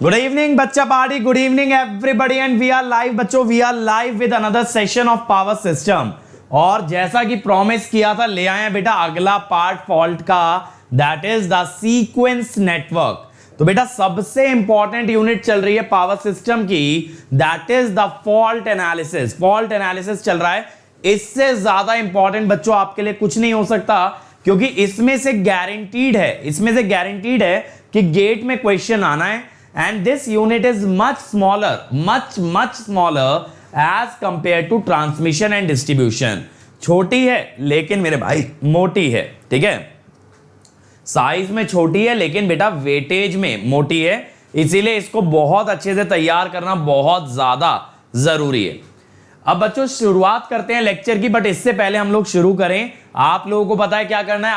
Good evening बच्चा party, good evening everybody and we are live बच्चों, we are live with another session of power system. और जैसा कि promise किया था, ले आए हैं बेटा अगला पार्ट फॉल्ट का, that is the sequence network. तो बेटा सबसे इंपॉर्टेंट यूनिट चल रही है पावर सिस्टम की, that is the fault analysis. Fault analysis चल रहा है। इससे ज्यादा इंपॉर्टेंट बच्चों आपके लिए कुछ नहीं हो सकता, क्योंकि इसमें से गारंटीड है कि गेट में क्वेश्चन आना है। And this unit is much smaller as compare to transmission and distribution. छोटी है लेकिन मेरे भाई मोटी है, ठीक है। साइज में छोटी है लेकिन बेटा वेटेज में मोटी है, इसीलिए इसको बहुत अच्छे से तैयार करना बहुत ज्यादा जरूरी है। अब बच्चों शुरुआत करते हैं लेक्चर की, बट इससे पहले हम लोग शुरू करें, आप लोगों को पता है क्या करना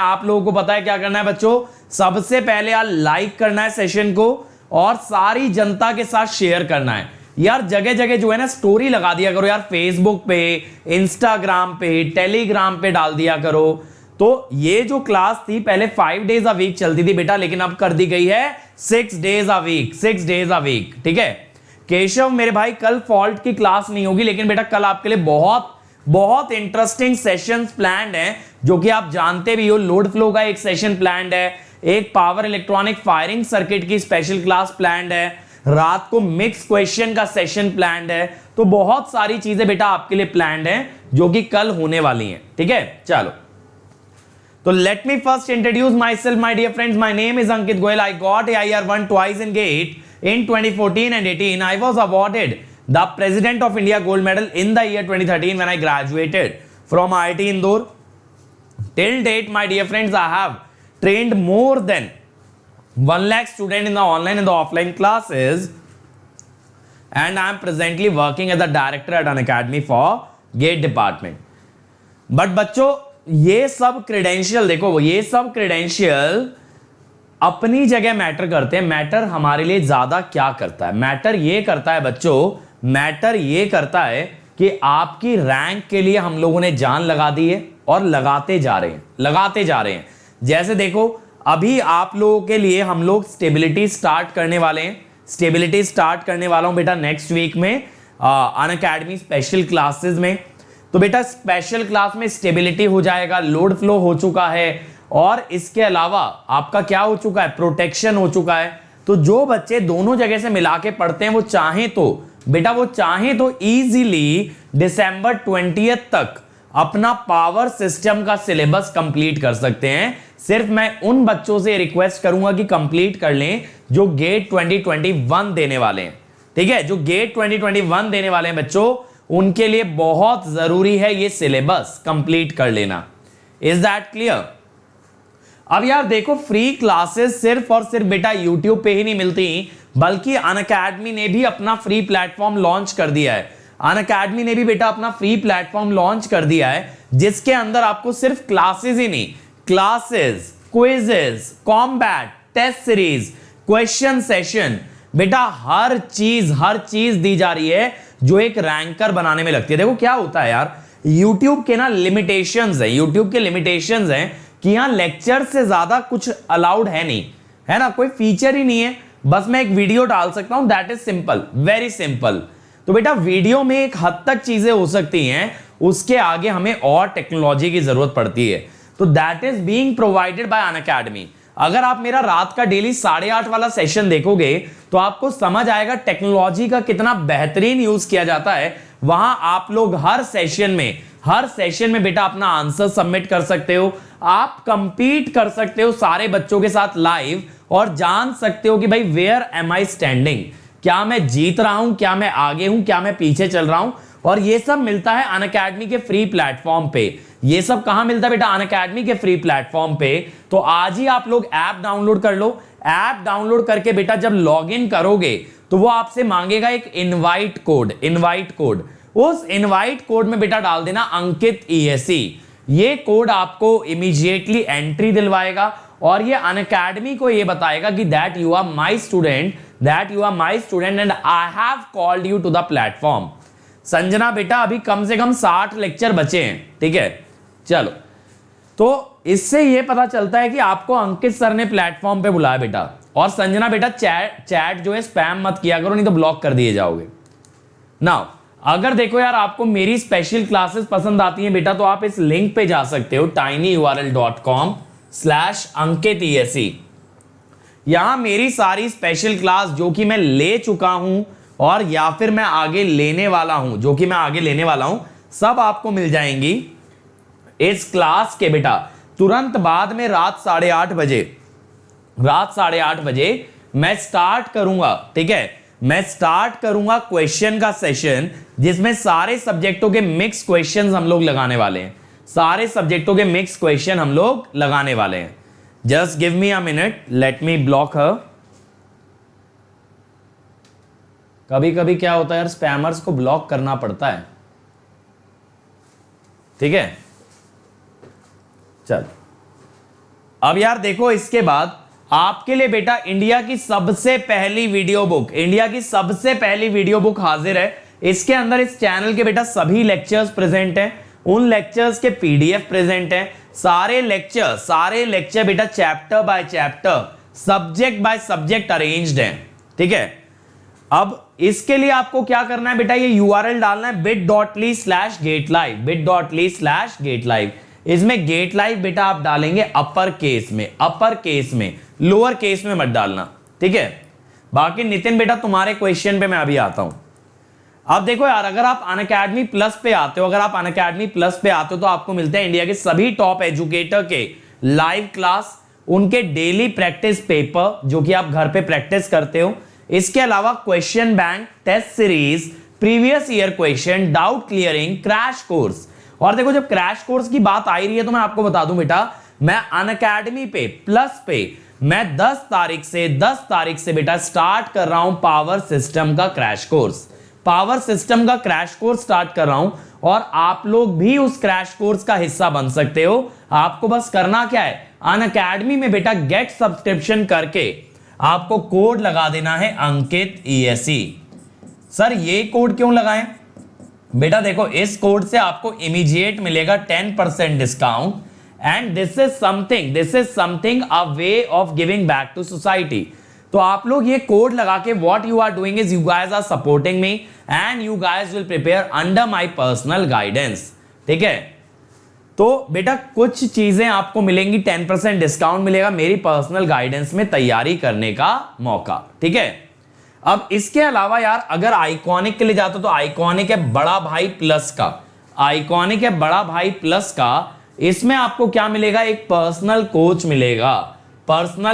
है, बच्चों सबसे पहले यार लाइक करना है सेशन को और सारी जनता के साथ शेयर करना है। यार जगह जगह जो है ना स्टोरी लगा दिया करो यार, फेसबुक पे, इंस्टाग्राम पे, टेलीग्राम पे डाल दिया करो। तो ये जो क्लास थी पहले 5 डेज अ वीक चलती थी बेटा, लेकिन अब कर दी गई है 6 डेज अ वीक, ठीक है। केशव मेरे भाई कल फॉल्ट की क्लास नहीं होगी, लेकिन बेटा कल आपके लिए बहुत इंटरेस्टिंग सेशंस प्लान्ड हैं, जो कि आप जानते भी हो। लोड फ्लो का एक सेशन प्लान्ड है, एक पावर इलेक्ट्रॉनिक फायरिंग सर्किट की स्पेशल क्लास प्लान्ड है, रात को मिक्स क्वेश्चन का सेशन प्लान्ड है। तो बहुत सारी चीजें बेटा आपके लिए प्लान्ड हैं जो कि कल होने वाली हैं, ठीक है। चलो तो let me first introduce myself my dear friends. My name is Ankit Goyal. I got AIR1 twice in GATE in 2014 and 18. I was awarded the President of India Gold Medal in the year 2013 when I graduated from IIT Indore. Till date, my dear friends, I have trained more than 1 lakh students in the online and the offline classes, and I am presently working as the director at an academy for GATE department. But बच्चों ये सब credential देखो, ये सब credential अपनी जगह matter करते हैं। मैटर हमारे लिए ज्यादा क्या करता है? मैटर ये करता है बच्चों, मैटर ये करता है कि आपकी रैंक के लिए हम लोगों ने जान लगा दी है और लगाते जा रहे हैं। जैसे देखो अभी आप लोगों के लिए हम लोग स्टेबिलिटी स्टार्ट करने वाले हैं। स्टेबिलिटी स्टार्ट करने वाला हूं बेटा नेक्स्ट वीक में अनअकैडमी स्पेशल क्लासेस में। तो बेटा स्पेशल क्लास में स्टेबिलिटी हो जाएगा, लोड फ्लो हो चुका है, और इसके अलावा आपका क्या हो चुका है, प्रोटेक्शन हो चुका है। तो जो बच्चे दोनों जगह से मिला के पढ़ते हैं वो चाहें तो इजीली दिसंबर 20 तक अपना पावर सिस्टम का सिलेबस कंप्लीट कर सकते हैं। सिर्फ मैं उन बच्चों से रिक्वेस्ट करूंगा कि कंप्लीट कर लें जो गेट 2021 देने वाले हैं, ठीक है। जो गेट 2021 देने वाले हैं बच्चों, उनके लिए बहुत जरूरी है ये सिलेबस कंप्लीट कर लेना। Is that clear? अब यार देखो फ्री क्लासेस सिर्फ और सिर्फ बेटा यूट्यूब पे ही नहीं मिलती, बल्कि अनअकैडमी ने भी अपना फ्री प्लेटफॉर्म लॉन्च कर दिया है। अनअकैडमी ने भी बेटा अपना फ्री प्लेटफॉर्म लॉन्च कर दिया है, जिसके अंदर आपको सिर्फ क्लासेस ही नहीं, classes, quizzes, combat, test series, question session, बेटा हर चीज दी जा रही है जो एक रैंकर बनाने में लगती है। देखो क्या होता है यार, यूट्यूब के ना लिमिटेशंस हैं कि यहां लेक्चर से ज्यादा कुछ अलाउड है नहीं, है ना, कोई फीचर ही नहीं है। बस मैं एक वीडियो डाल सकता हूं, that is simple, very simple. तो बेटा वीडियो में एक हद तक चीजें हो सकती हैं, उसके आगे हमें और टेक्नोलॉजी की जरूरत पड़ती है। तो that is being provided by Unacademy. अगर आप मेरा रात का डेली 8:30 वाला सेशन देखोगे तो आपको समझ आएगा टेक्नोलॉजी का कितना बेहतरीन यूज किया जाता है। वहां आप लोग हर सेशन में बेटा अपना आंसर सबमिट कर सकते हो, आप कंपीट कर सकते हो सारे बच्चों के साथ लाइव, और जान सकते हो कि भाई वेयर एम आई स्टैंडिंग, क्या मैं जीत रहा हूं, क्या मैं आगे हूं, क्या मैं पीछे चल रहा हूं। और ये सब मिलता है अनअकैडमी के फ्री प्लेटफॉर्म पे। ये सब कहां मिलता है बेटा? अनअकैडमी के फ्री प्लेटफॉर्म पे। तो आज ही आप लोग ऐप डाउनलोड कर लो। ऐप डाउनलोड करके बेटा जब लॉग इन करोगे तो वो आपसे मांगेगा एक इनवाइट कोड। उस इनवाइट कोड में बेटा डाल देना अंकित ESE। ये कोड आपको इमीडिएटली एंट्री दिलवाएगा और ये अनअकैडमी को ये बताएगा कि that you are my student and I have called you to the platform. Sanjana बेटा अभी कम से कम 60 लेक्चर बचे हैं, ठीक है। चलो तो इससे ये पता चलता है कि आपको अंकित सर ने प्लेटफॉर्म पे बुलाया बेटा, और संजना बेटा चैट जो है स्पैम मत किया करो, नहीं तो ब्लॉक कर दिए जाओगे। नाउ अगर देखो यार आपको मेरी स्पेशल क्लासेस पसंद आती हैं बेटा, तो आप इस लिंक पे जा सकते हो tinyurl.com/ankit.ese। यहां मेरी सारी स्पेशल क्लास जो कि मैं ले चुका हूं और या फिर मैं आगे लेने वाला हूं, सब आपको मिल जाएंगी इस क्लास के बेटा तुरंत बाद में। रात 8:30 बजे मैं स्टार्ट करूंगा, ठीक है, मैं स्टार्ट करूंगा क्वेश्चन का सेशन, जिसमें सारे सब्जेक्टों के मिक्स क्वेश्चंस हम लोग लगाने वाले हैं। Just give me a minute, let me block her. कभी कभी क्या होता है यार, स्पैमर्स को ब्लॉक करना पड़ता है, ठीक है। चल अब यार देखो, इसके बाद आपके लिए बेटा इंडिया की सबसे पहली वीडियो बुक हाजिर है। इसके अंदर इस चैनल के बेटा सभी लेक्चर्स प्रेजेंट हैं, उन लेक्चर्स के पीडीएफ प्रेजेंट हैं। सारे लेक्चर बेटा chapter by chapter, subject by subject arranged हैं, ठीक है। अब इसके लिए आपको क्या करना है बेटा, ये यूआरएल डालना है bit.ly/getlive। इसमें गेट लाइव बेटा आप डालेंगे अपर केस में, लोअर केस में मत डालना, ठीक है। बाकी नितिन बेटा तुम्हारे क्वेश्चन पे मैं अभी आता हूं। अब देखो यार, अगर आप अनअकैडमी प्लस पे आते हो तो आपको मिलते हैं इंडिया के सभी टॉप एजुकेटर के लाइव क्लास, उनके डेली प्रैक्टिस पेपर जो कि आप घर पे प्रैक्टिस करते हो। इसके अलावा question bank, test series, previous year question, doubt clearing, crash course. और देखो जब क्रैश कोर्स की बात आ रही है तो मैं आपको बता दूं बेटा, मैं अनअकैडमी पे प्लस पे मैं 10 तारीख से बेटा स्टार्ट कर रहा हूं पावर सिस्टम का क्रैश कोर्स स्टार्ट कर रहा हूं, और आप लोग भी उस क्रैश कोर्स का हिस्सा बन सकते हो। आपको बस करना क्या है, अनअकैडमी में बेटा गेट सब्सक्रिप्शन करके आपको कोड लगा देना है अंकित ESE। सर ये कोड क्यों लगाएं बेटा, देखो इस कोड से आपको इमीडिएट मिलेगा 10% discount, and this is something a way of giving back to society. तो आप लोग ये कोड लगा के what you are doing is you guys are supporting me and you guys will prepare under my personal guidance, ठीक है। तो बेटा कुछ चीजें आपको मिलेंगी, 10% डिस्काउंट मिलेगा मेरी पर्सनल गाइडेंस में तैयारी करने का मौका, ठीक है। अब इसके अलावा यार अगर आइकॉनिक के लिए जाते हो तो आइकॉनिक है बड़ा भाई प्लस का, इसमें आपको क्या मिलेगा, एक पर्सनल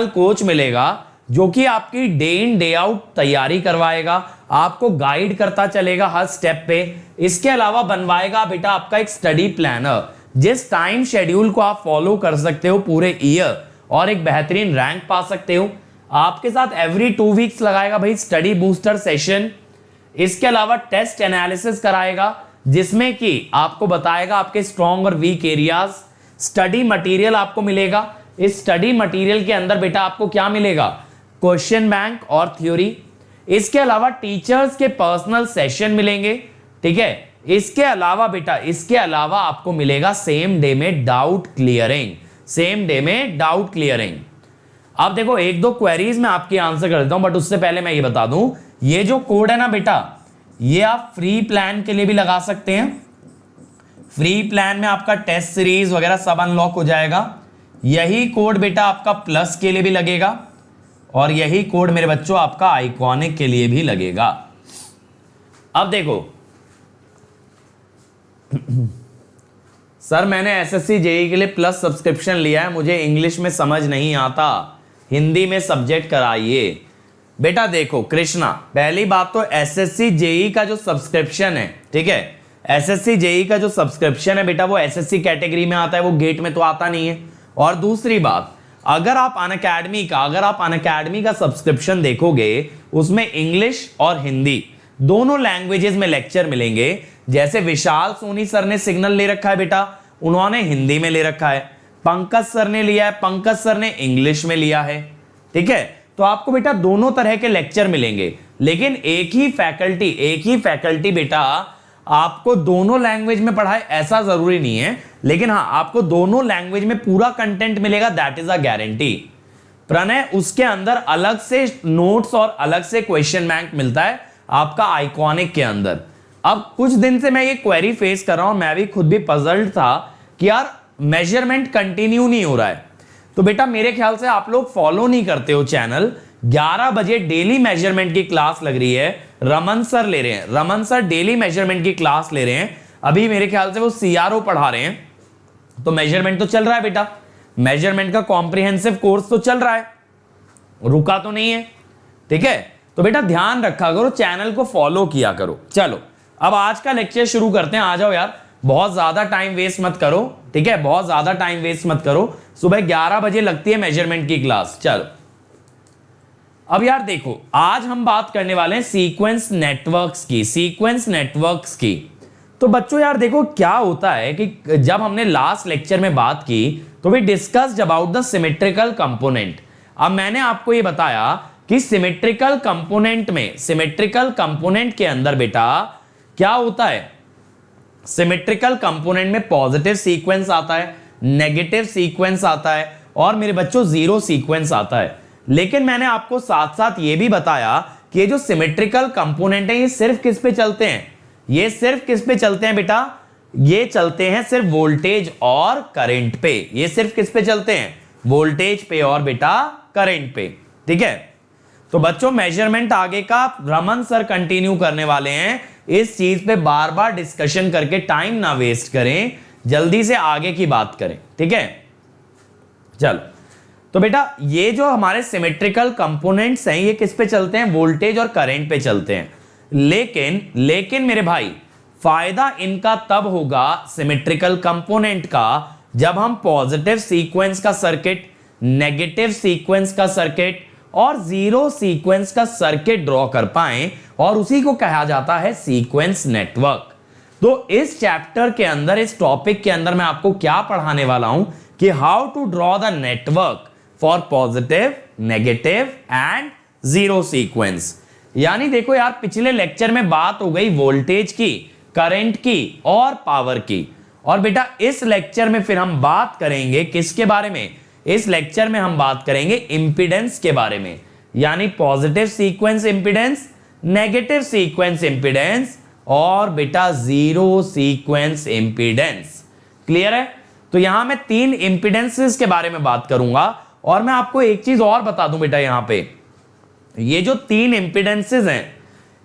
कोच मिलेगा जो कि आपकी डे इन डे आउट तैयारी करवाएगा, आपको गाइड करता चलेगा हर स्टेप पे। इसके अलावा बनवाएगा बेटा आपका एक स्टडी प्लानर, जिस टाइम शेड्यूल को आप फॉलो कर सकते हो पूरे ईयर और एक बेहतरीन रैंक पा सकते हो। आपके साथ एवरी 2 वीक्स लगाएगा भाई स्टडी बूस्टर सेशन। इसके अलावा टेस्ट एनालिसिस कराएगा, जिसमें कि आपको बताएगा आपके स्ट्रॉन्ग और वीक एरियाज। स्टडी मटेरियल आपको मिलेगा, इस स्टडी मटेरियल के अंदर बेटा आपको क्या मिलेगा, क्वेश्चन बैंक और थ्योरी। इसके अलावा टीचर्स के पर्सनल सेशन मिलेंगे, ठीक है। इसके अलावा आपको मिलेगा सेम डे में डाउट क्लियरिंग। अब देखो 1-2 क्वेरीज में आपकी आंसर कर देता हूं, बट उससे पहले मैं ये बता दूं, ये जो कोड है ना बेटा, ये आप फ्री प्लान के लिए भी लगा सकते हैं। फ्री प्लान में आपका टेस्ट सीरीज वगैरह सब अनलॉक हो जाएगा। यही कोड बेटा आपका प्लस के लिए भी लगेगा, और यही कोड मेरे बच्चों आपका आइकॉनिक के लिए भी लगेगा। अब देखो सर मैंने एसएससी जेई के लिए प्लस सब्सक्रिप्शन लिया है, मुझे इंग्लिश में समझ नहीं आता, हिंदी में सब्जेक्ट कराइए। बेटा देखो कृष्णा, पहली बात तो एसएससी जेई का जो सब्सक्रिप्शन है, ठीक है, एसएससी जेई का जो सब्सक्रिप्शन है बेटा वो एसएससी कैटेगरी में आता है, वो गेट में तो आता नहीं है। और दूसरी बात, अगर आप अनअकैडमी का सब्सक्रिप्शन देखोगे, उसमें इंग्लिश और हिंदी दोनों लैंग्वेजेस में लेक्चर मिलेंगे। जैसे विशाल सोनी सर ने सिग्नल ले रखा है बेटा, उन्होंने हिंदी में ले रखा है। पंकज सर ने लिया है, पंकज सर ने इंग्लिश में लिया है, ठीक है। तो आपको बेटा दोनों तरह के लेक्चर मिलेंगे, लेकिन एक ही फैकल्टी बेटा आपको दोनों लैंग्वेज में पढ़ाए ऐसा जरूरी नहीं है, लेकिन हाँ आपको दोनों लैंग्वेज में पूरा कंटेंट मिलेगा, that is a guarantee. Pranay उसके अंदर अलग से नोट्स और अलग से क्वेश्चन बैंक मिलता है आपका आइकॉनिक के अंदर। अब कुछ दिन से मैं ये क्वेरी फेस कर रहा हूं, मैं भी खुद भी पजल्ड था कि यार मेजरमेंट कंटिन्यू नहीं हो रहा है। तो बेटा मेरे ख्याल से आप लोग फॉलो नहीं करते हो चैनल। 11 बजे डेली मेजरमेंट की क्लास लग रही है, रमन सर ले रहे हैं, रमन सर डेली मेजरमेंट की क्लास ले रहे हैं। अभी मेरे ख्याल से वो सीआरओ पढ़ा रहे हैं, तो मेजरमेंट तो चल रहा है बेटा, मेजरमेंट का कॉम्प्रिहेंसिव कोर्स तो चल रहा है, रुका तो नहीं है, ठीक है। तो बेटा ध्यान रखा करो, चैनल को फॉलो किया करो। चलो अब आज का लेक्चर शुरू करते हैं, आ जाओ यार, बहुत ज्यादा टाइम वेस्ट मत करो, ठीक है, बहुत ज्यादा टाइम वेस्ट मत करो। सुबह 11 बजे लगती है मेजरमेंट की क्लास। चलो अब यार देखो, आज हम बात करने वाले हैं सीक्वेंस नेटवर्क्स की, सीक्वेंस नेटवर्क्स की। तो बच्चों यार देखो क्या होता है कि जब हमने लास्ट लेक्चर में बात की तो we discussed about the symmetrical component. अब मैंने आपको ये बताया कि सिमेट्रिकल कंपोनेंट में, सिमेट्रिकल कंपोनेंट के अंदर बेटा क्या होता है, सिमेट्रिकल कंपोनेंट में पॉजिटिव सीक्वेंस आता है, नेगेटिव सीक्वेंस आता है और मेरे बच्चों जीरो सीक्वेंस आता है। लेकिन मैंने आपको साथ साथ ये भी बताया कि ये जो सिमेट्रिकल कंपोनेंट है ये सिर्फ किस पे चलते हैं, ये सिर्फ किस पे चलते हैं बेटा, ये चलते हैं सिर्फ वोल्टेज और करंट पे। ये सिर्फ किस पे चलते हैं, वोल्टेज पे और बेटा करंट पे, ठीक है। तो बच्चों मेजरमेंट आगे का रमन सर कंटिन्यू करने वाले हैं, इस चीज पे बार बार डिस्कशन करके टाइम ना वेस्ट करें, जल्दी से आगे की बात करें, ठीक है। चलो तो बेटा ये जो हमारे सिमेट्रिकल कंपोनेंट्स हैं ये किस पे चलते हैं, वोल्टेज और करंट पे चलते हैं। लेकिन मेरे भाई फायदा इनका तब होगा सिमेट्रिकल कंपोनेंट का जब हम पॉजिटिव सीक्वेंस का सर्किट, नेगेटिव सीक्वेंस का सर्किट और जीरो सीक्वेंस का सर्किट ड्रॉ कर पाएं, और उसी को कहा जाता है सीक्वेंस नेटवर्क। तो इस चैप्टर के अंदर, इस टॉपिक के अंदर मैं आपको क्या पढ़ाने वाला हूं कि how to draw the network for positive, negative and zero sequence. यानी देखो यार पिछले लेक्चर में बात हो गई वोल्टेज की, करंट की और पावर की, और बेटा इस लेक्चर में फिर हम बात करेंगे किसके बारे में, इस लेक्चर में हम बात करेंगे इंपीडेंस के बारे में, यानी positive sequence impedance, negative sequence impedance और बेटा जीरो सीक्वेंस इंपीडेंस। क्लियर है। तो यहां मैं 3 इंपीडेंसेस के बारे में बात करूंगा, और मैं आपको एक चीज और बता दूं बेटा, यहां पे ये जो 3 इंपीडेंसेस हैं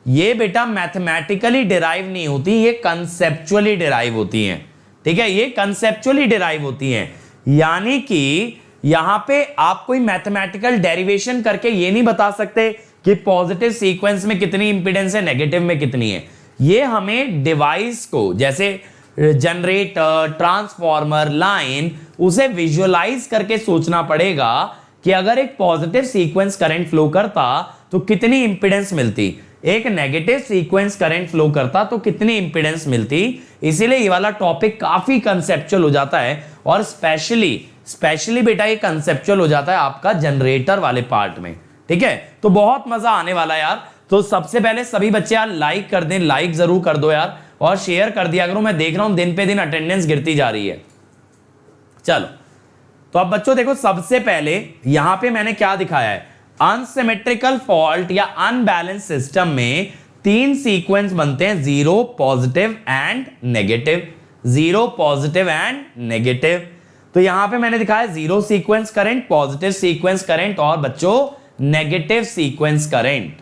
ये बेटा मैथमेटिकली डिराइव नहीं होती, ये कंसेप्चुअली डिराइव होती हैं, ठीक है, ये कंसेप्चुअली डिराइव होती हैं। यानी कि यहां पे आप कोई मैथमेटिकल डेरिवेशन करके ये नहीं बता सकते कि पॉजिटिव सीक्वेंस में कितनी इंपीडेंस है, नेगेटिव में कितनी है। ये हमें डिवाइस को, जैसे जनरेटर, ट्रांसफॉर्मर, लाइन, उसे विजुअलाइज करके सोचना पड़ेगा कि अगर एक पॉजिटिव सीक्वेंस करंट फ्लो करता तो कितनी इंपीडेंस मिलती, एक नेगेटिव सीक्वेंस करंट फ्लो करता तो कितनी इंपीडेंस मिलती। इसीलिए ये वाला टॉपिक काफी कंसेप्चुअल हो जाता है, और स्पेशली बेटा ये कंसेप्चुअल हो जाता है आपका जनरेटर वाले पार्ट में, ठीक है। तो बहुत मजा आने वाला है यार। तो सबसे पहले सभी बच्चे यार लाइक कर दें, लाइक जरूर कर दो यार, और शेयर कर दिया करो। मैं देख रहा हूं दिन पे दिन अटेंडेंस गिरती जा रही है। चलो तो अब बच्चों देखो, सबसे पहले यहां पे मैंने क्या दिखाया है, अनसिमेट्रिकल फॉल्ट या अनबैलेंस सिस्टम में 3 सीक्वेंस बनते हैं, zero, positive and negative, zero, positive and negative. तो यहां पे मैंने दिखाया zero sequence current, positive sequence current और बच्चों नेगेटिव सीक्वेंस करंट।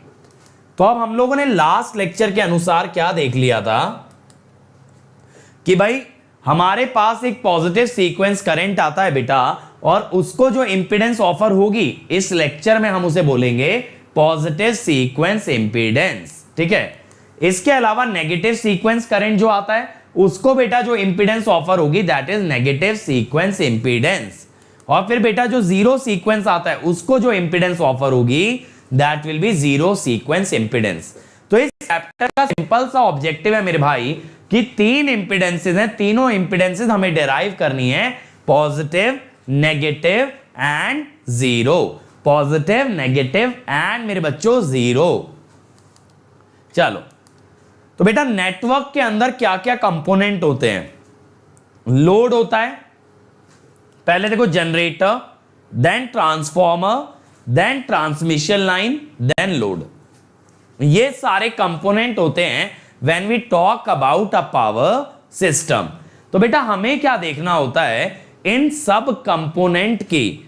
तो अब हम लोगों ने लास्ट लेक्चर के अनुसार क्या देख लिया था कि भाई हमारे पास एक पॉजिटिव सीक्वेंस करंट आता है बेटा, और उसको जो इंपीडेंस ऑफर होगी इस लेक्चर में हम उसे बोलेंगे पॉजिटिव सीक्वेंस इंपीडेंस, ठीक है। इसके अलावा नेगेटिव सीक्वेंस करंट जो आता है उसको बेटा जो इंपीडेंस ऑफर होगी that is negative sequence impedance, और फिर बेटा जो जीरो सीक्वेंस आता है उसको जो इंपीडेंस ऑफर होगी that will B zero sequence impedance. तो इस चैप्टर का सिंपल सा ऑब्जेक्टिव है मेरे भाई कि 3 इंपीडेंसेस हैं, तीनों इंपीडेंसेस हमें डिराइव करनी है, positive, negative and zero, positive, negative and मेरे बच्चों जीरो। चलो तो बेटा नेटवर्क के अंदर क्या क्या कंपोनेंट होते हैं, लोड होता है, पहले देखो generator, then transformer, then transmission line, then load. ये सारे कंपोनेंट होते हैं when we talk about a power system. तो बेटा हमें क्या देखना होता है, इन सब कंपोनेंट की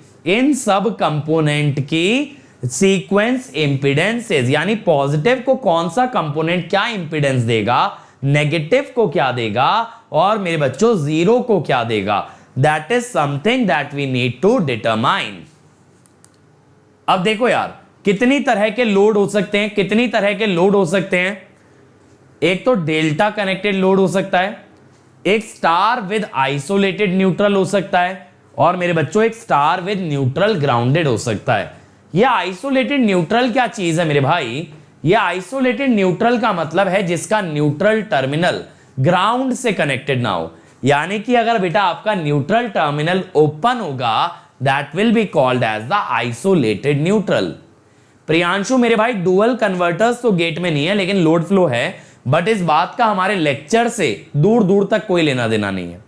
सीक्वेंस इंपीडेंसेस, यानी पॉजिटिव को कौन सा कंपोनेंट क्या इंपीडेंस देगा, नेगेटिव को क्या देगा, और मेरे बच्चों जीरो को क्या देगा। That is something that we need to determine. अब देखो यार, कितनी तरह के लोड हो सकते हैं, कितनी तरह के लोड हो सकते हैं। एक तो डेल्टा कनेक्टेड लोड हो सकता है, एक स्टार विद आइसोलेटेड न्यूट्रल हो सकता है, और मेरे बच्चों एक स्टार विद न्यूट्रल ग्राउंडेड हो सकता है। यह आइसोलेटेड न्यूट्रल क्या चीज है मेरे भाई, यह आइसोलेटेड न्यूट्रल का मतलब है जिसका न्यूट्रल टर्मिनल ग्राउंड से कनेक्टेड ना हो। यानी कि अगर बेटा आपका न्यूट्रल टर्मिनल ओपन होगा, that will be called as the isolated neutral. Priyanshu मेरे भाई डुअल कन्वर्टर्स तो गेट में नहीं है, लेकिन लोड फ्लो है, बट इस बात का हमारे लेक्चर से दूर दूर तक कोई लेना देना नहीं है,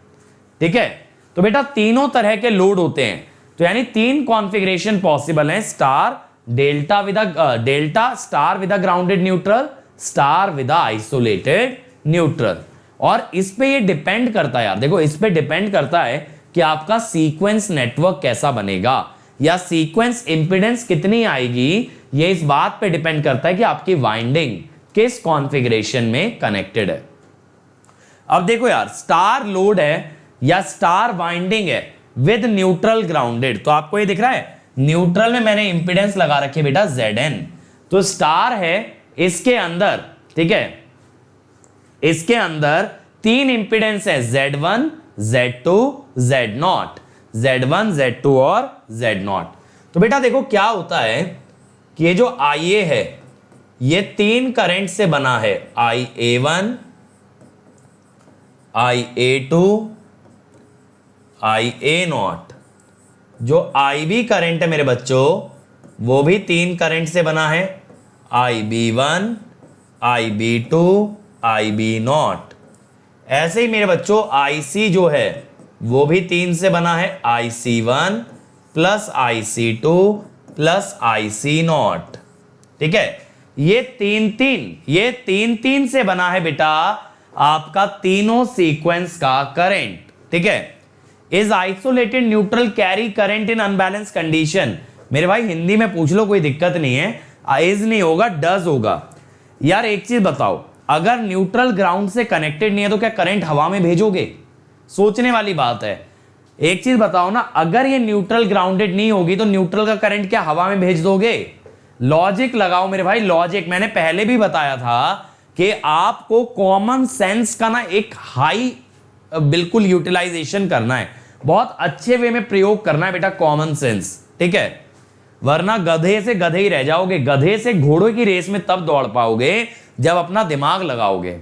ठीक है। तो बेटा तीनों तरह के लोड होते हैं, तो यानी तीन कॉन्फ़िगरेशन पॉसिबल हैं, star, delta star with grounded neutral, star with isolated neutral. और इस पे ये डिपेंड करता है यार, देखो इस पे डिपेंड करता है कि आपका सीक्वेंस नेटवर्क कैसा बनेगा, या सीक्वेंस इंपीडेंस कितनी आएगी। ये इस बात पे डिपेंड करता है कि आपकी वाइंडिंग किस कॉन्फ़िगरेशन में कनेक्टेड है। अब देखो यार, स्टार लोड है या स्टार वाइंडिंग है विद न्यूट्रल ग्राउंडेड, तो आपको ये दिख रहा है न्यूट्रल में मैंने इंपीडेंस लगा रखी है बेटा Zn। तो स्टार है, इसके अंदर, ठीक है, इसके अंदर तीन इंपीडेंस है, Z1, Z2, Z0, Z1, Z2 और Z0। तो बेटा देखो क्या होता है कि ये जो Ia है ये तीन करंट से बना है, Ia1, Ia2, Ia0। जो IB करंट है मेरे बच्चों वो भी तीन करंट से बना है, IB1, IB2, IB0। ऐसे ही मेरे बच्चों IC जो है वो भी तीन से बना है, IC1 plus IC2 plus IC0, ठीक है। ये तीन तीन से बना है बेटा आपका तीनों सीक्वेंस का करंट, ठीक है। Is isolated neutral carry current in unbalance condition. मेरे भाई हिंदी में पूछ लो, कोई दिक्कत नहीं है, इज नहीं होगा, डज होगा। यार एक चीज बताओ, अगर न्यूट्रल ग्राउंड से कनेक्टेड नहीं है तो क्या करंट हवा में भेजोगे? सोचने वाली बात है। एक चीज बताओ ना, अगर ये न्यूट्रल ग्राउंडेड नहीं होगी तो न्यूट्रल का करंट क्या हवा में भेज दोगे? लॉजिक लगाओ मेरे भाई, लॉजिक। मैंने पहले भी बताया था कि आपको कॉमन सेंस का ना एक हाई बिल्कुल यूटिलाइजेशन करना है, बहुत अच्छे वे में प्रयोग करना है बेटा कॉमन सेंस, ठीक है। वरना गधे से गधे ही रह जाओगे, गधे से घोड़ों की रेस में तब दौड़ पाओगे जब अपना दिमाग लगाओगे।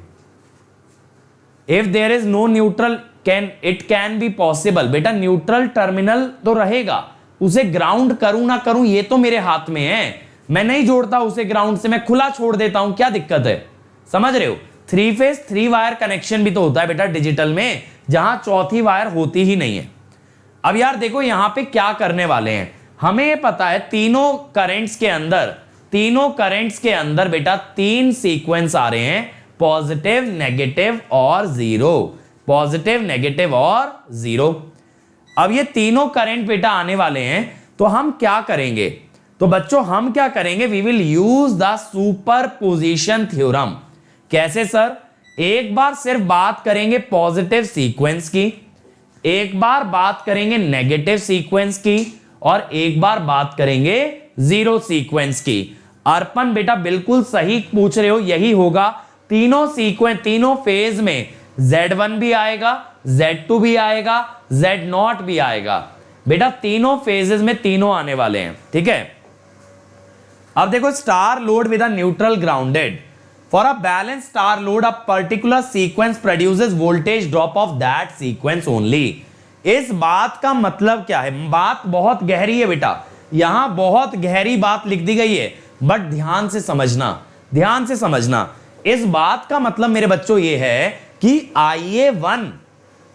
If there is no neutral it can be possible. बेटा न्यूट्रल टर्मिनल तो रहेगा, उसे ग्राउंड करूं ना करूं ये तो मेरे हाथ में है। मैं नहीं जोड़ता उसे ग्राउंड से, मैं खुला छोड़ देता हूं, क्या दिक्कत है? समझ रहे हो? 3 फेज 3 वायर कनेक्शन भी तो होता है बेटा डिजिटल में, जहां चौथी वायर होती ही नहीं है। अब यार देखो यहां पे क्या करने वाले हैं, हमें ये पता है तीनों करंट्स के अंदर बेटा तीन सीक्वेंस आ रहे हैं, पॉजिटिव, नेगेटिव और जीरो, पॉजिटिव, नेगेटिव और जीरो। अब ये तीनों करंट बेटा आने वाले हैं, तो हम क्या करेंगे? तो बच्चों हम क्या करेंगे? We will use the superposition theorem. कैसे सर? एक बार सिर्फ बात करेंगे पॉजिटिव सीक्वेंस की, एक बार बात करेंगे नेगेटिव सीक्वेंस की, और एक बार बात करेंगे जीरो सीक्वेंस की। अर्पण बेटा बिल्कुल सही पूछ रहे हो, यही होगा। तीनों सीक्वेंस, तीनों फेज में Z1 भी आएगा, Z2 भी आएगा, Z0 भी आएगा। बेटा तीनों फेजेस में तीनों आने वाले हैं, ठीक है। अब देखो, star load with a neutral grounded, for a balance star load a particular sequence produces voltage drop of that sequence only. इस बात का मतलब क्या है? बात बहुत गहरी है बेटा, यहां बहुत गहरी बात लिख दी गई है, बट ध्यान से समझना, ध्यान से समझना। इस बात का मतलब मेरे बच्चों ये है कि Ia1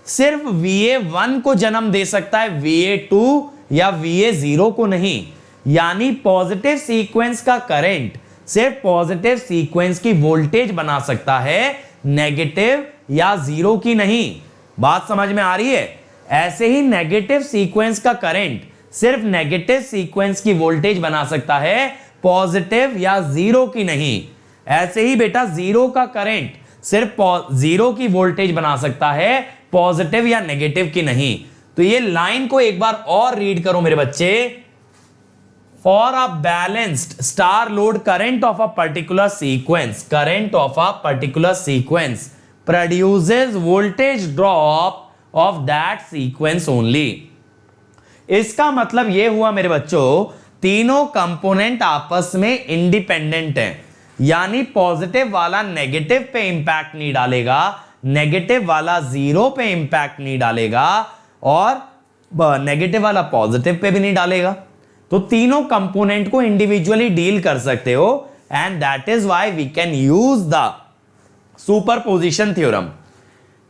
सिर्फ VA1 को जन्म दे सकता है, VA2 या VA 0 को नहीं। यानी पॉजिटिव सीक्वेंस का करंट सिर्फ पॉजिटिव सीक्वेंस की वोल्टेज बना सकता है, नेगेटिव या 0 की नहीं। बात समझ में आ रही है? ऐसे ही नेगेटिव सीक्वेंस का करंट सिर्फ नेगेटिव सीक्वेंस की वोल्टेज बना सकता है, पॉजिटिव या 0 की नहीं। ऐसे ही बेटा 0 का करंट सिर्फ 0 की वोल्टेज बना सकता है, पॉजिटिव या नेगेटिव की नहीं। तो ये लाइन को एक बार और रीड करो मेरे बच्चे। For a balanced star load current of a particular sequence produces voltage drop of that sequence only. इसका मतलब यह हुआ मेरे बच्चों, तीनों कंपोनेंट आपस में इंडिपेंडेंट हैं। यानी पॉजिटिव वाला नेगेटिव पे इंपैक्ट नहीं डालेगा, नेगेटिव वाला 0 पे इंपैक्ट नहीं डालेगा, और नेगेटिव वाला पॉजिटिव पे भी नहीं डालेगा। तो तीनों कंपोनेंट को इंडिविजुअली डील कर सकते हो, and that is why we can use the superposition theorem.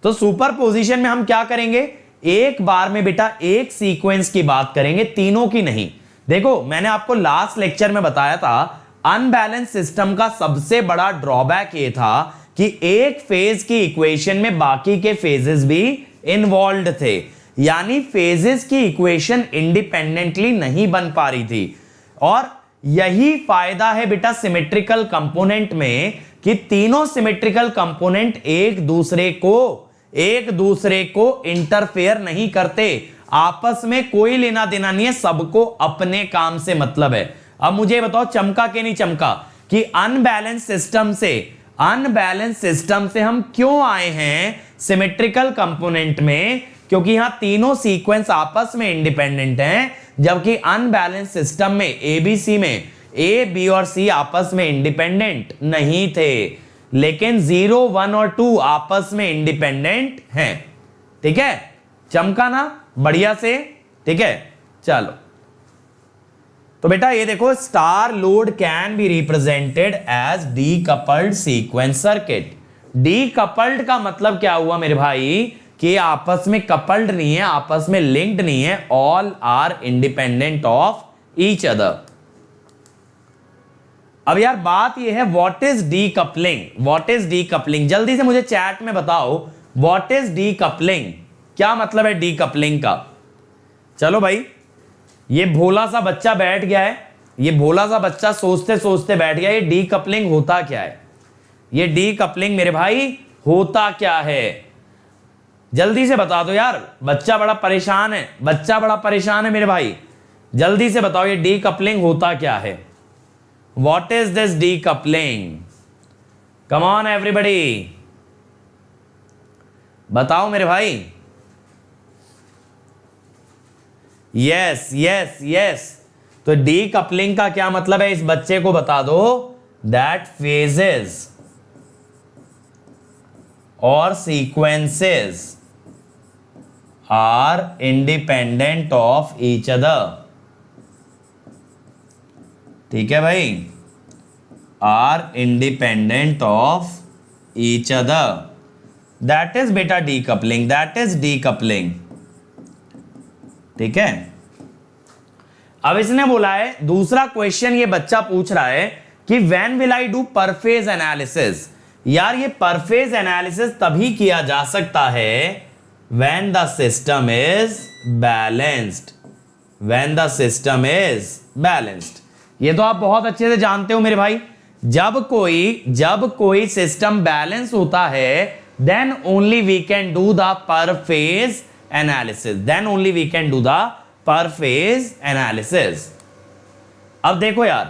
तो सुपरपोजिशन में हम क्या करेंगे, एक बार में बेटा एक सीक्वेंस की बात करेंगे, तीनों की नहीं। देखो मैंने आपको लास्ट लेक्चर में बताया था, अनबैलेंस सिस्टम का सबसे बड़ा ड्रॉबैक ये था कि एक फेज की इक्वेशन में बाकी के फेजेस भी इन्वॉल्व थे। यानी फेजेस की इक्वेशन इंडिपेंडेंटली नहीं बन पा रही थी। और यही फायदा है बेटा सिमेट्रिकल कंपोनेंट में, कि तीनों सिमेट्रिकल कंपोनेंट एक दूसरे को इंटरफेयर नहीं करते, आपस में कोई लेना देना नहीं है, सबको अपने काम से मतलब है। अब मुझे बताओ चमका के नहीं चमका कि अनबैलेंस सिस्टम से हम क्यों आए हैं सिमेट्रिकल कंपोनेंट में? क्योंकि यहां तीनों सीक्वेंस आपस में इंडिपेंडेंट हैं, जबकि अनबैलेंस सिस्टम में ABC में A, B और C आपस में इंडिपेंडेंट नहीं थे, लेकिन 0, 1 और 2 आपस में इंडिपेंडेंट हैं। ठीक है, चमका ना बढ़िया से? ठीक है, चलो। तो बेटा ये देखो, star load can be represented as decoupled sequence circuit. Decoupled का मतलब क्या हुआ मेरे भाई, कि आपस में कपल्ड नहीं है, आपस में लिंक्ड नहीं है, all are independent of each other. अब यार बात यह है, व्हाट इज डीकपलिंग? जल्दी से मुझे चैट में बताओ, व्हाट इज डीकपलिंग? क्या मतलब है डीकपलिंग का? चलो भाई, ये भोला सा बच्चा बैठ गया है, ये भोला सा बच्चा सोचते सोचते बैठ गया, ये डीकपलिंग होता क्या है? ये डीकपलिंग मेरे भाई होता क्या है? जल्दी से बता दो यार, बच्चा बड़ा परेशान है मेरे भाई, जल्दी से बताओ ये डीकपलिंग होता क्या है? What is this decoupling? Come on everybody, बताओ मेरे भाई। यस। तो डीकपलिंग का क्या मतलब है, इस बच्चे को बता दो। That phases or sequences are independent of each other। ठीक है भाई, are independent of each other, that is बेटा डीकपलिंग, ठीक है। अब इसने बोला है, दूसरा क्वेश्चन ये बच्चा पूछ रहा है कि when will I do per phase analysis? यार ये परफेज एनालिसिस तभी किया जा सकता है when the system is balanced. ये तो आप बहुत अच्छे से जानते हो मेरे भाई, जब कोई सिस्टम बैलेंस होता है, then only we can do the per phase analysis. अब देखो यार,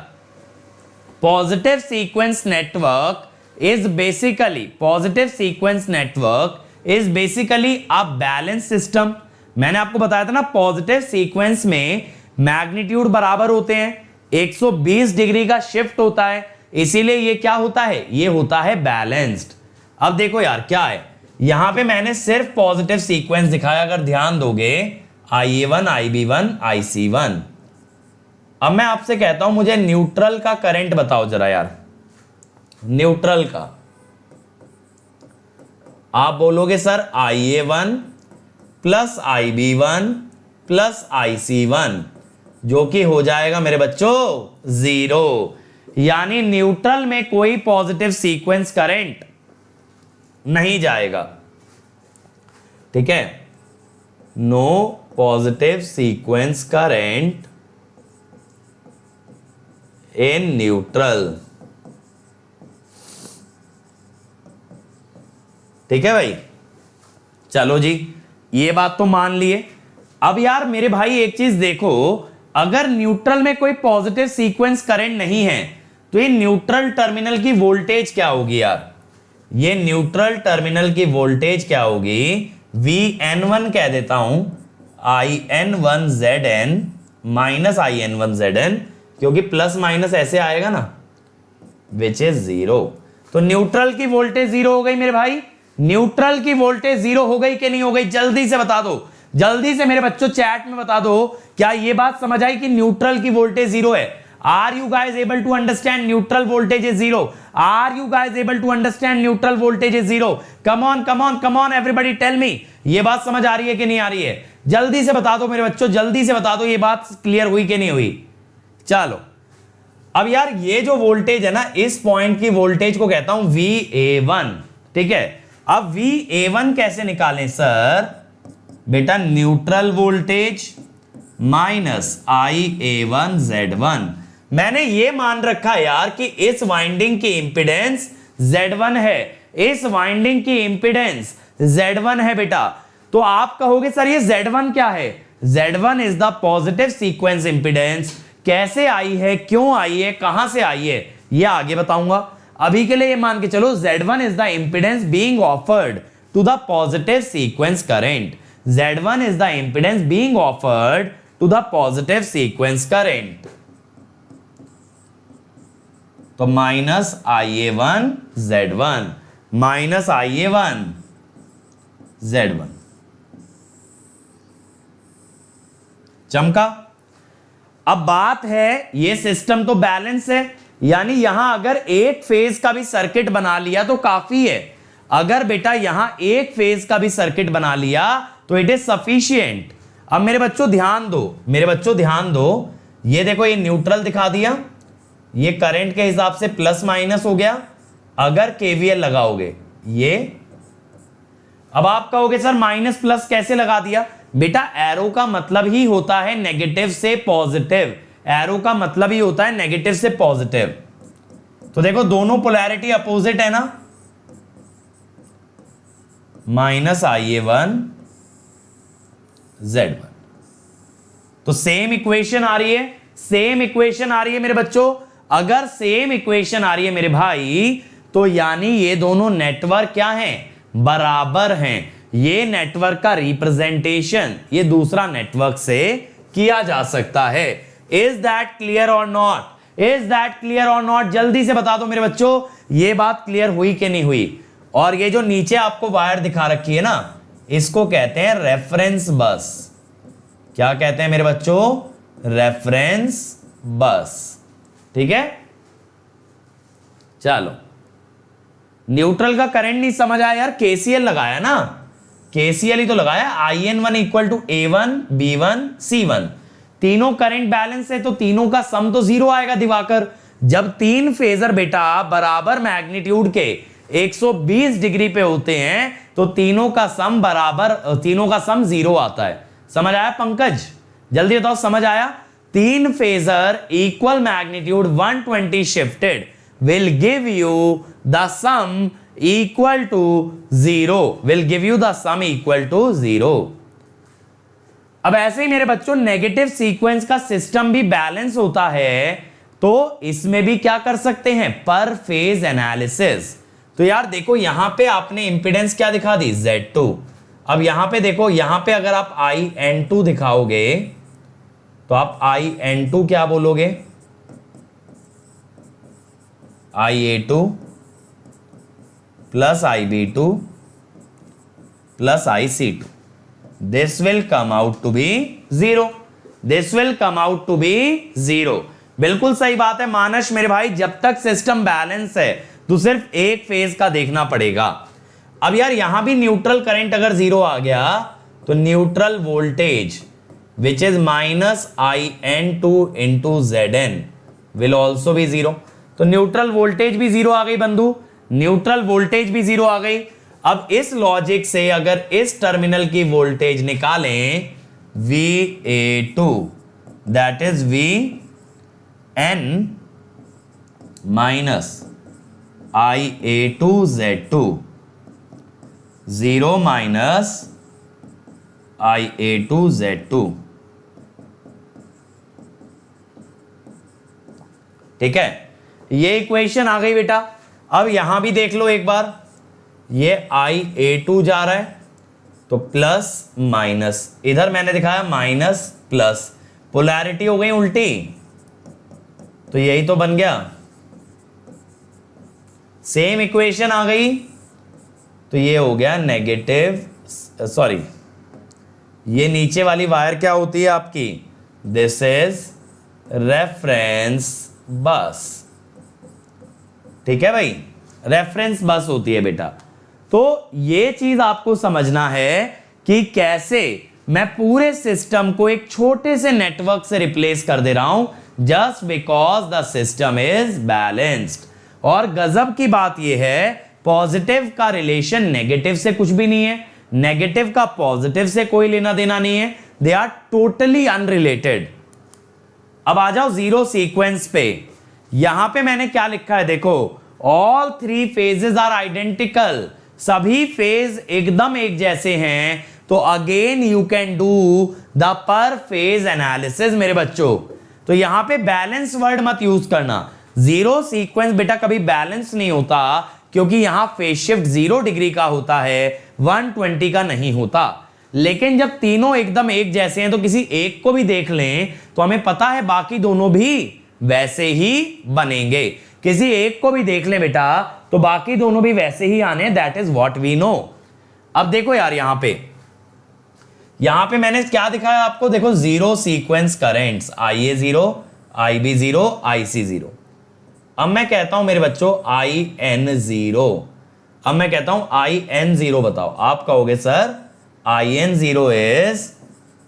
positive sequence network is basically a balance system. मैंने आपको बताया था ना, पॉजिटिव सीक्वेंस में मैग्नीट्यूड बराबर होते हैं, 120 डिग्री का शिफ्ट होता है, इसीलिए ये क्या होता है, ये होता है बैलेंस्ड। अब देखो यार क्या है, यहां पे मैंने सिर्फ पॉजिटिव सीक्वेंस दिखाया, अगर ध्यान दोगे IA1, IB1, IC1। अब मैं आपसे कहता हूं मुझे न्यूट्रल का करंट बताओ जरा यार, न्यूट्रल का। आप बोलोगे sir IA1 plus IB1 plus IC1 जो कि हो जाएगा मेरे बच्चों 0। यानी न्यूट्रल में कोई पॉजिटिव सीक्वेंस करंट नहीं जाएगा, ठीक है, no positive sequence current in neutral. ठीक है भाई, चलो जी, ये बात तो मान लिए। अब यार मेरे भाई एक चीज देखो, अगर न्यूट्रल में कोई पॉजिटिव सीक्वेंस करंट नहीं है तो ये न्यूट्रल टर्मिनल की वोल्टेज क्या होगी यार? ये न्यूट्रल टर्मिनल की वोल्टेज क्या होगी? Vn1 कह देता हूं In1Zn माइनस In1Zn, क्योंकि प्लस माइनस ऐसे आएगा ना, विच इज 0। तो न्यूट्रल की वोल्टेज 0 हो गई मेरे भाई। न्यूट्रल की वोल्टेज 0 हो गई कि नहीं हो गई? जल्दी से बता दो, जल्दी से मेरे बच्चों चैट में बता दो, क्या ये बात समझ आई कि न्यूट्रल की वोल्टेज 0 है? Are you guys able to understand neutral voltage is 0? Are you guys able to understand neutral voltage is 0? Come on come on come on everybody tell me, ये बात समझ आ रही है कि नहीं आ रही है? जल्दी से बता दो मेरे बच्चों, जल्दी से बता दो, ये बात क्लियर हुई कि नहीं हुई? चलो, अब यार ये जो वोल्टेज है ना, इस पॉइंट की वोल्टेज को कहता हूं VA1, ठीक है। अब VA1 कैसे निकालें सर? बेटा न्यूट्रल वोल्टेज माइनस IA1Z1। मैंने ये मान रखा यार कि इस वाइंडिंग की इंपीडेंस Z1 है, इस वाइंडिंग की इंपीडेंस Z1 है बेटा। तो आप कहोगे सर ये Z1 क्या है? Z1 is the positive sequence impedance. कैसे आई है, क्यों आई है, कहां से आई है, ये आगे बताऊंगा। अभी के लिए ये मान के चलो Z1 is the impedance being offered to the positive sequence current. Z1 is the impedance being offered to the positive sequence current। तो minus IA1 Z1 minus IA1 Z1 चमका। अब बात है, ये सिस्टम तो बैलेंस है, यानी यहां अगर एक फेज का भी सर्किट बना लिया तो काफी है। अगर बेटा यहां एक फेज का भी सर्किट बना लिया तो इट इज सफिशिएंट। अब मेरे बच्चों ध्यान दो, मेरे बच्चों ध्यान दो, ये देखो ये न्यूट्रल दिखा दिया, ये करंट के हिसाब से प्लस माइनस हो गया। अगर केवीएल लगाओगे ये, अब आप कहोगे सर माइनस प्लस कैसे लगा दिया? बेटा एरो का मतलब ही होता है नेगेटिव से पॉजिटिव, एरो का मतलब ही होता है नेगेटिव से पॉजिटिव। तो देखो दोनों पोलैरिटी अपोजिट है ना, माइनस IA1 Z1। तो सेम इक्वेशन आ रही है, सेम इक्वेशन आ रही है मेरे बच्चों। अगर सेम इक्वेशन आ रही है मेरे भाई, तो यानी ये दोनों नेटवर्क क्या हैं? बराबर हैं। ये नेटवर्क का रिप्रेजेंटेशन ये दूसरा नेटवर्क से किया जा सकता है। इज दैट क्लियर और नॉट? इज दैट क्लियर और नॉट? जल्दी से बता दो मेरे बच्चों, ये बात क्लियर हुई कि नहीं हुई? और ये जो नीचे आपको वायर दिखा रखी है ना, इसको कहते हैं रेफरेंस बस। क्या कहते हैं मेरे बच्चों? रेफरेंस बस, ठीक है। चलो, न्यूट्रल का करंट नहीं समझ आया यार, केसीएल लगाया ना, केसीएल ही तो लगाया। IN1 equal to A1 B1 C1, तीनों करंट बैलेंस है तो तीनों का सम तो 0 आएगा दिवाकर। जब तीन फेजर बेटा बराबर मैग्नीट्यूड के 120 डिग्री पे होते हैं तो तीनों का सम बराबर, तीनों का सम 0 आता है। समझ आया पंकज? जल्दी बताओ, समझ आया? तीन phasor equal magnitude 120 shifted will give you the sum equal to 0, will give you the sum equal to 0। अब ऐसे ही मेरे बच्चों नेगेटिव सीक्वेंस का सिस्टम भी बैलेंस होता है, तो इसमें भी क्या कर सकते हैं? पर फेज एनालिसिस। तो यार देखो यहां पे आपने इंपीडेंस क्या दिखा दी? Z2। अब यहां पे देखो, यहां पे अगर आप IN2 दिखाओगे तो आप IN2 क्या बोलोगे? IA2 plus IB2 plus IC2, this will come out to be 0, this will come out to be 0। बिल्कुल सही बात है मानस मेरे भाई, जब तक सिस्टम बैलेंस है तो सिर्फ एक फेज का देखना पड़ेगा। अब यार यहां भी न्यूट्रल करंट अगर 0 आ गया तो neutral voltage which is -IN2 into ZN will also be 0। तो न्यूट्रल वोल्टेज भी 0 आ गई बंधु, न्यूट्रल वोल्टेज भी 0 आ गई। अब इस लॉजिक से अगर इस टर्मिनल की वोल्टेज निकालें VA2 that is VN minus IA2Z2 0 minus IA2Z2, ठीक है, ये इक्वेशन आ गई बेटा। अब यहां भी देख लो एक बार, ये IA2 जा रहा है तो प्लस माइनस, इधर मैंने दिखाया माइनस प्लस, पोलैरिटी हो गई उल्टी, तो यही तो बन गया, सेम इक्वेशन आ गई, तो ये हो गया नेगेटिव, सॉरी ये नीचे वाली वायर क्या होती है आपकी, दिस इज रेफरेंस बस, ठीक है भाई, रेफरेंस बस होती है बेटा। तो ये चीज आपको समझना है कि कैसे मैं पूरे सिस्टम को एक छोटे से नेटवर्क से रिप्लेस कर दे रहा हूं just because the system is balanced. और गजब की बात यह है, पॉजिटिव का रिलेशन नेगेटिव से कुछ भी नहीं है, नेगेटिव का पॉजिटिव से कोई लेना देना नहीं है, दे आर टोटली अनरिलेटेड। अब आ जाओ जीरो सीक्वेंस पे, यहां पे मैंने क्या लिखा है देखो, all three phases are identical, सभी फेज एकदम एक जैसे हैं। तो again you can do the per phase analysis मेरे बच्चों। तो यहां पे बैलेंस वर्ड मत यूज करना, जीरो सीक्वेंस बेटा कभी बैलेंस नहीं होता, क्योंकि यहां फेज शिफ्ट 0 डिग्री का होता है, 120 का नहीं होता। लेकिन जब तीनों एकदम एक जैसे हैं तो किसी एक को भी देख लें तो हमें पता है बाकी दोनों भी वैसे ही बनेंगे। किसी एक को भी देख लें बेटा तो बाकी दोनों भी वैसे ही आने, that is what we know. अब देखो यार यहां पे मैंने क्या दिखाया आपको, देखो zero sequence currents, IA0, IB0, IC0। अब मैं कहता हूं मेरे बच्चों IN0, अब मैं कहता हूं IN0 बताओ, आप कहोगे sir IN0 is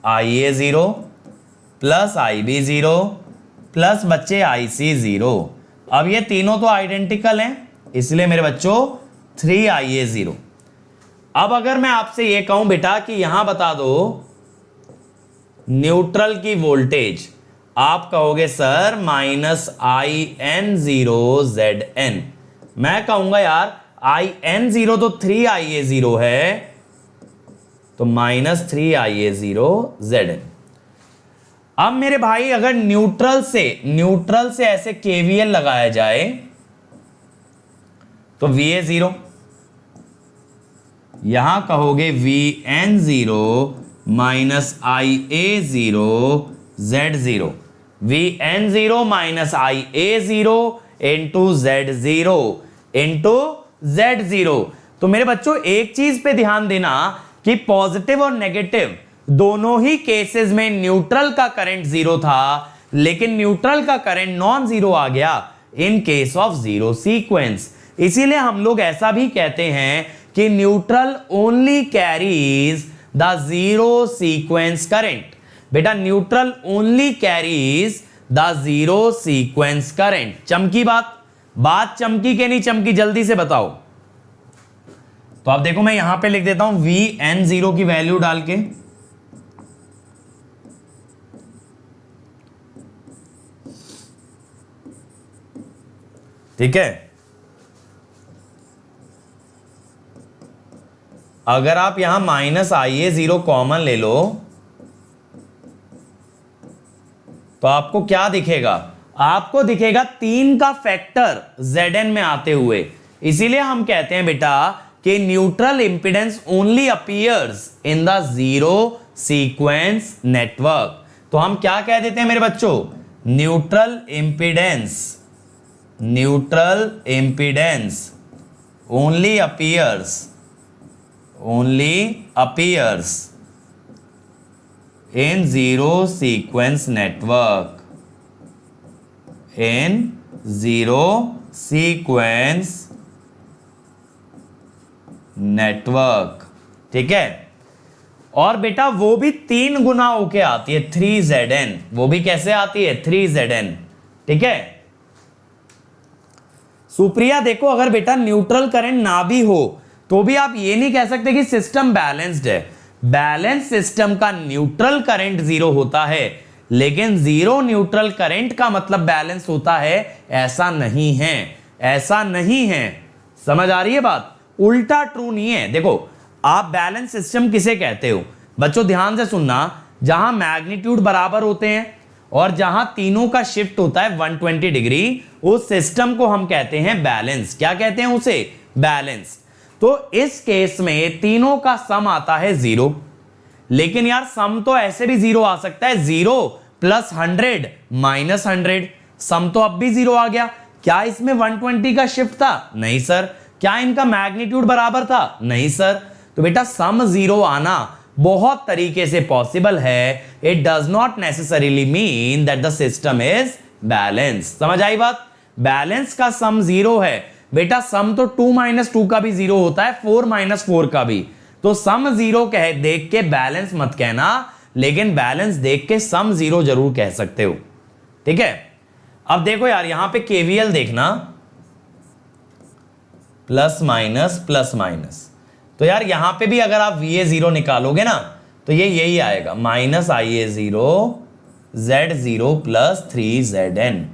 IA0 plus IB0 plus बच्चे IC0। अब ये तीनों तो आइडेंटिकल हैं, इसलिए मेरे बच्चों 3IA0। अब अगर मैं आपसे ये कहूं बेटा कि यहां बता दो न्यूट्रल की वोल्टेज, आप कहोगे सर -IN0ZN। मैं कहूंगा यार IN0 तो 3IA0 है, तो -3IA0ZN। अब मेरे भाई अगर न्यूट्रल से ऐसे KVL लगाया जाए तो VA0, यहां कहोगे VN0 -IA0Z0, VN0 -IA0 into Z0। तो मेरे बच्चों एक चीज पे ध्यान देना कि पॉजिटिव और नेगेटिव दोनों ही केसेस में न्यूट्रल का करंट 0 था, लेकिन न्यूट्रल का करंट नॉन जीरो आ गया in case of zero sequence. इसीलिए हम लोग ऐसा भी कहते हैं कि neutral only carries the zero sequence current. बेटा neutral only carries the zero sequence current. चमकी बात चमकी के नहीं चमकी, जल्दी से बताओ। तो आप देखो मैं यहां पे लिख देता हूं VN0 की वैल्यू डाल के, ठीक है। अगर आप यहां -IA0 कॉमन ले लो तो आपको क्या दिखेगा, आपको दिखेगा 3 का फैक्टर Zn में आते हुए। इसीलिए हम कहते हैं बेटा कि neutral impedance only appears in the zero sequence network. तो हम क्या कह देते हैं मेरे बच्चों, neutral impedance only appears in zero sequence network, ठीक है। और बेटा वो भी 3 गुना होके आती है 3Zn, वो भी कैसे आती है 3Zn, ठीक है। सुप्रिया देखो, अगर बेटा न्यूट्रल करंट ना भी हो तो भी आप ये नहीं कह सकते कि सिस्टम बैलेंस्ड है। बैलेंस सिस्टम का न्यूट्रल करंट 0 होता है, लेकिन 0 न्यूट्रल करंट का मतलब बैलेंस होता है, ऐसा नहीं है, ऐसा नहीं है। समझ आ रही है बात? उल्टा ट्रू नहीं है। देखो, आप बैलेंस सिस्टम किसे कहते हो बच्चों, ध्यान से सुनना, जहां मैग्नीट्यूड बराबर होते हैं और जहां तीनों का शिफ्ट होता है 120 डिग्री, उस सिस्टम को हम कहते हैं बैलेंस। क्या कहते हैं उसे? बैलेंस। तो इस केस में तीनों का सम आता है 0, लेकिन यार सम तो ऐसे भी 0 आ सकता है, 0 + 100 - 100, सम तो अब भी 0 आ गया। क्या इसमें 120 का शिफ्ट था? नहीं सर। क्या इनका मैग्नीट्यूड बराबर था? नहीं सर। तो बेटा सम 0 आना बहुत तरीके से पॉसिबल है। It does not necessarily mean that the system is balance. समझ आई बात? बैलेंस का सम 0 है बेटा, सम तो 2 - 2 का भी 0 होता है, 4 - 4 का भी। तो सम 0 कह देख के बैलेंस मत कहना, लेकिन बैलेंस देख के सम 0 जरूर कह सकते हो, ठीक है। अब देखो यार, यहां पे केवीएल देखना, प्लस माइनस प्लस माइनस, तो यार यहां पे भी अगर आप VA0 निकालोगे ना तो ये यही आएगा, -IA0 Z0 + 3Zn।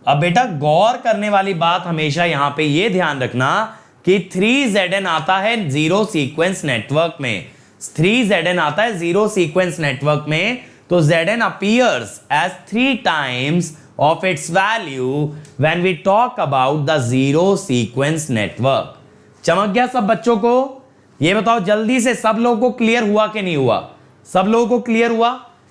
अब बेटा गौर करने वाली बात हमेशा यहां पे ये ध्यान रखना कि 3Zn आता है 0 सीक्वेंस नेटवर्क में, 3Zn आता है 0 सीक्वेंस नेटवर्क में, तो Zn appears as 3 times of its value when we talk about the 0 sequence network। चमक गया सब बच्चों को? ये बताओ जल्दी से, सब लोगों को क्लियर हुआ कि नहीं हुआ? सब लोगों को क्लियर हुआ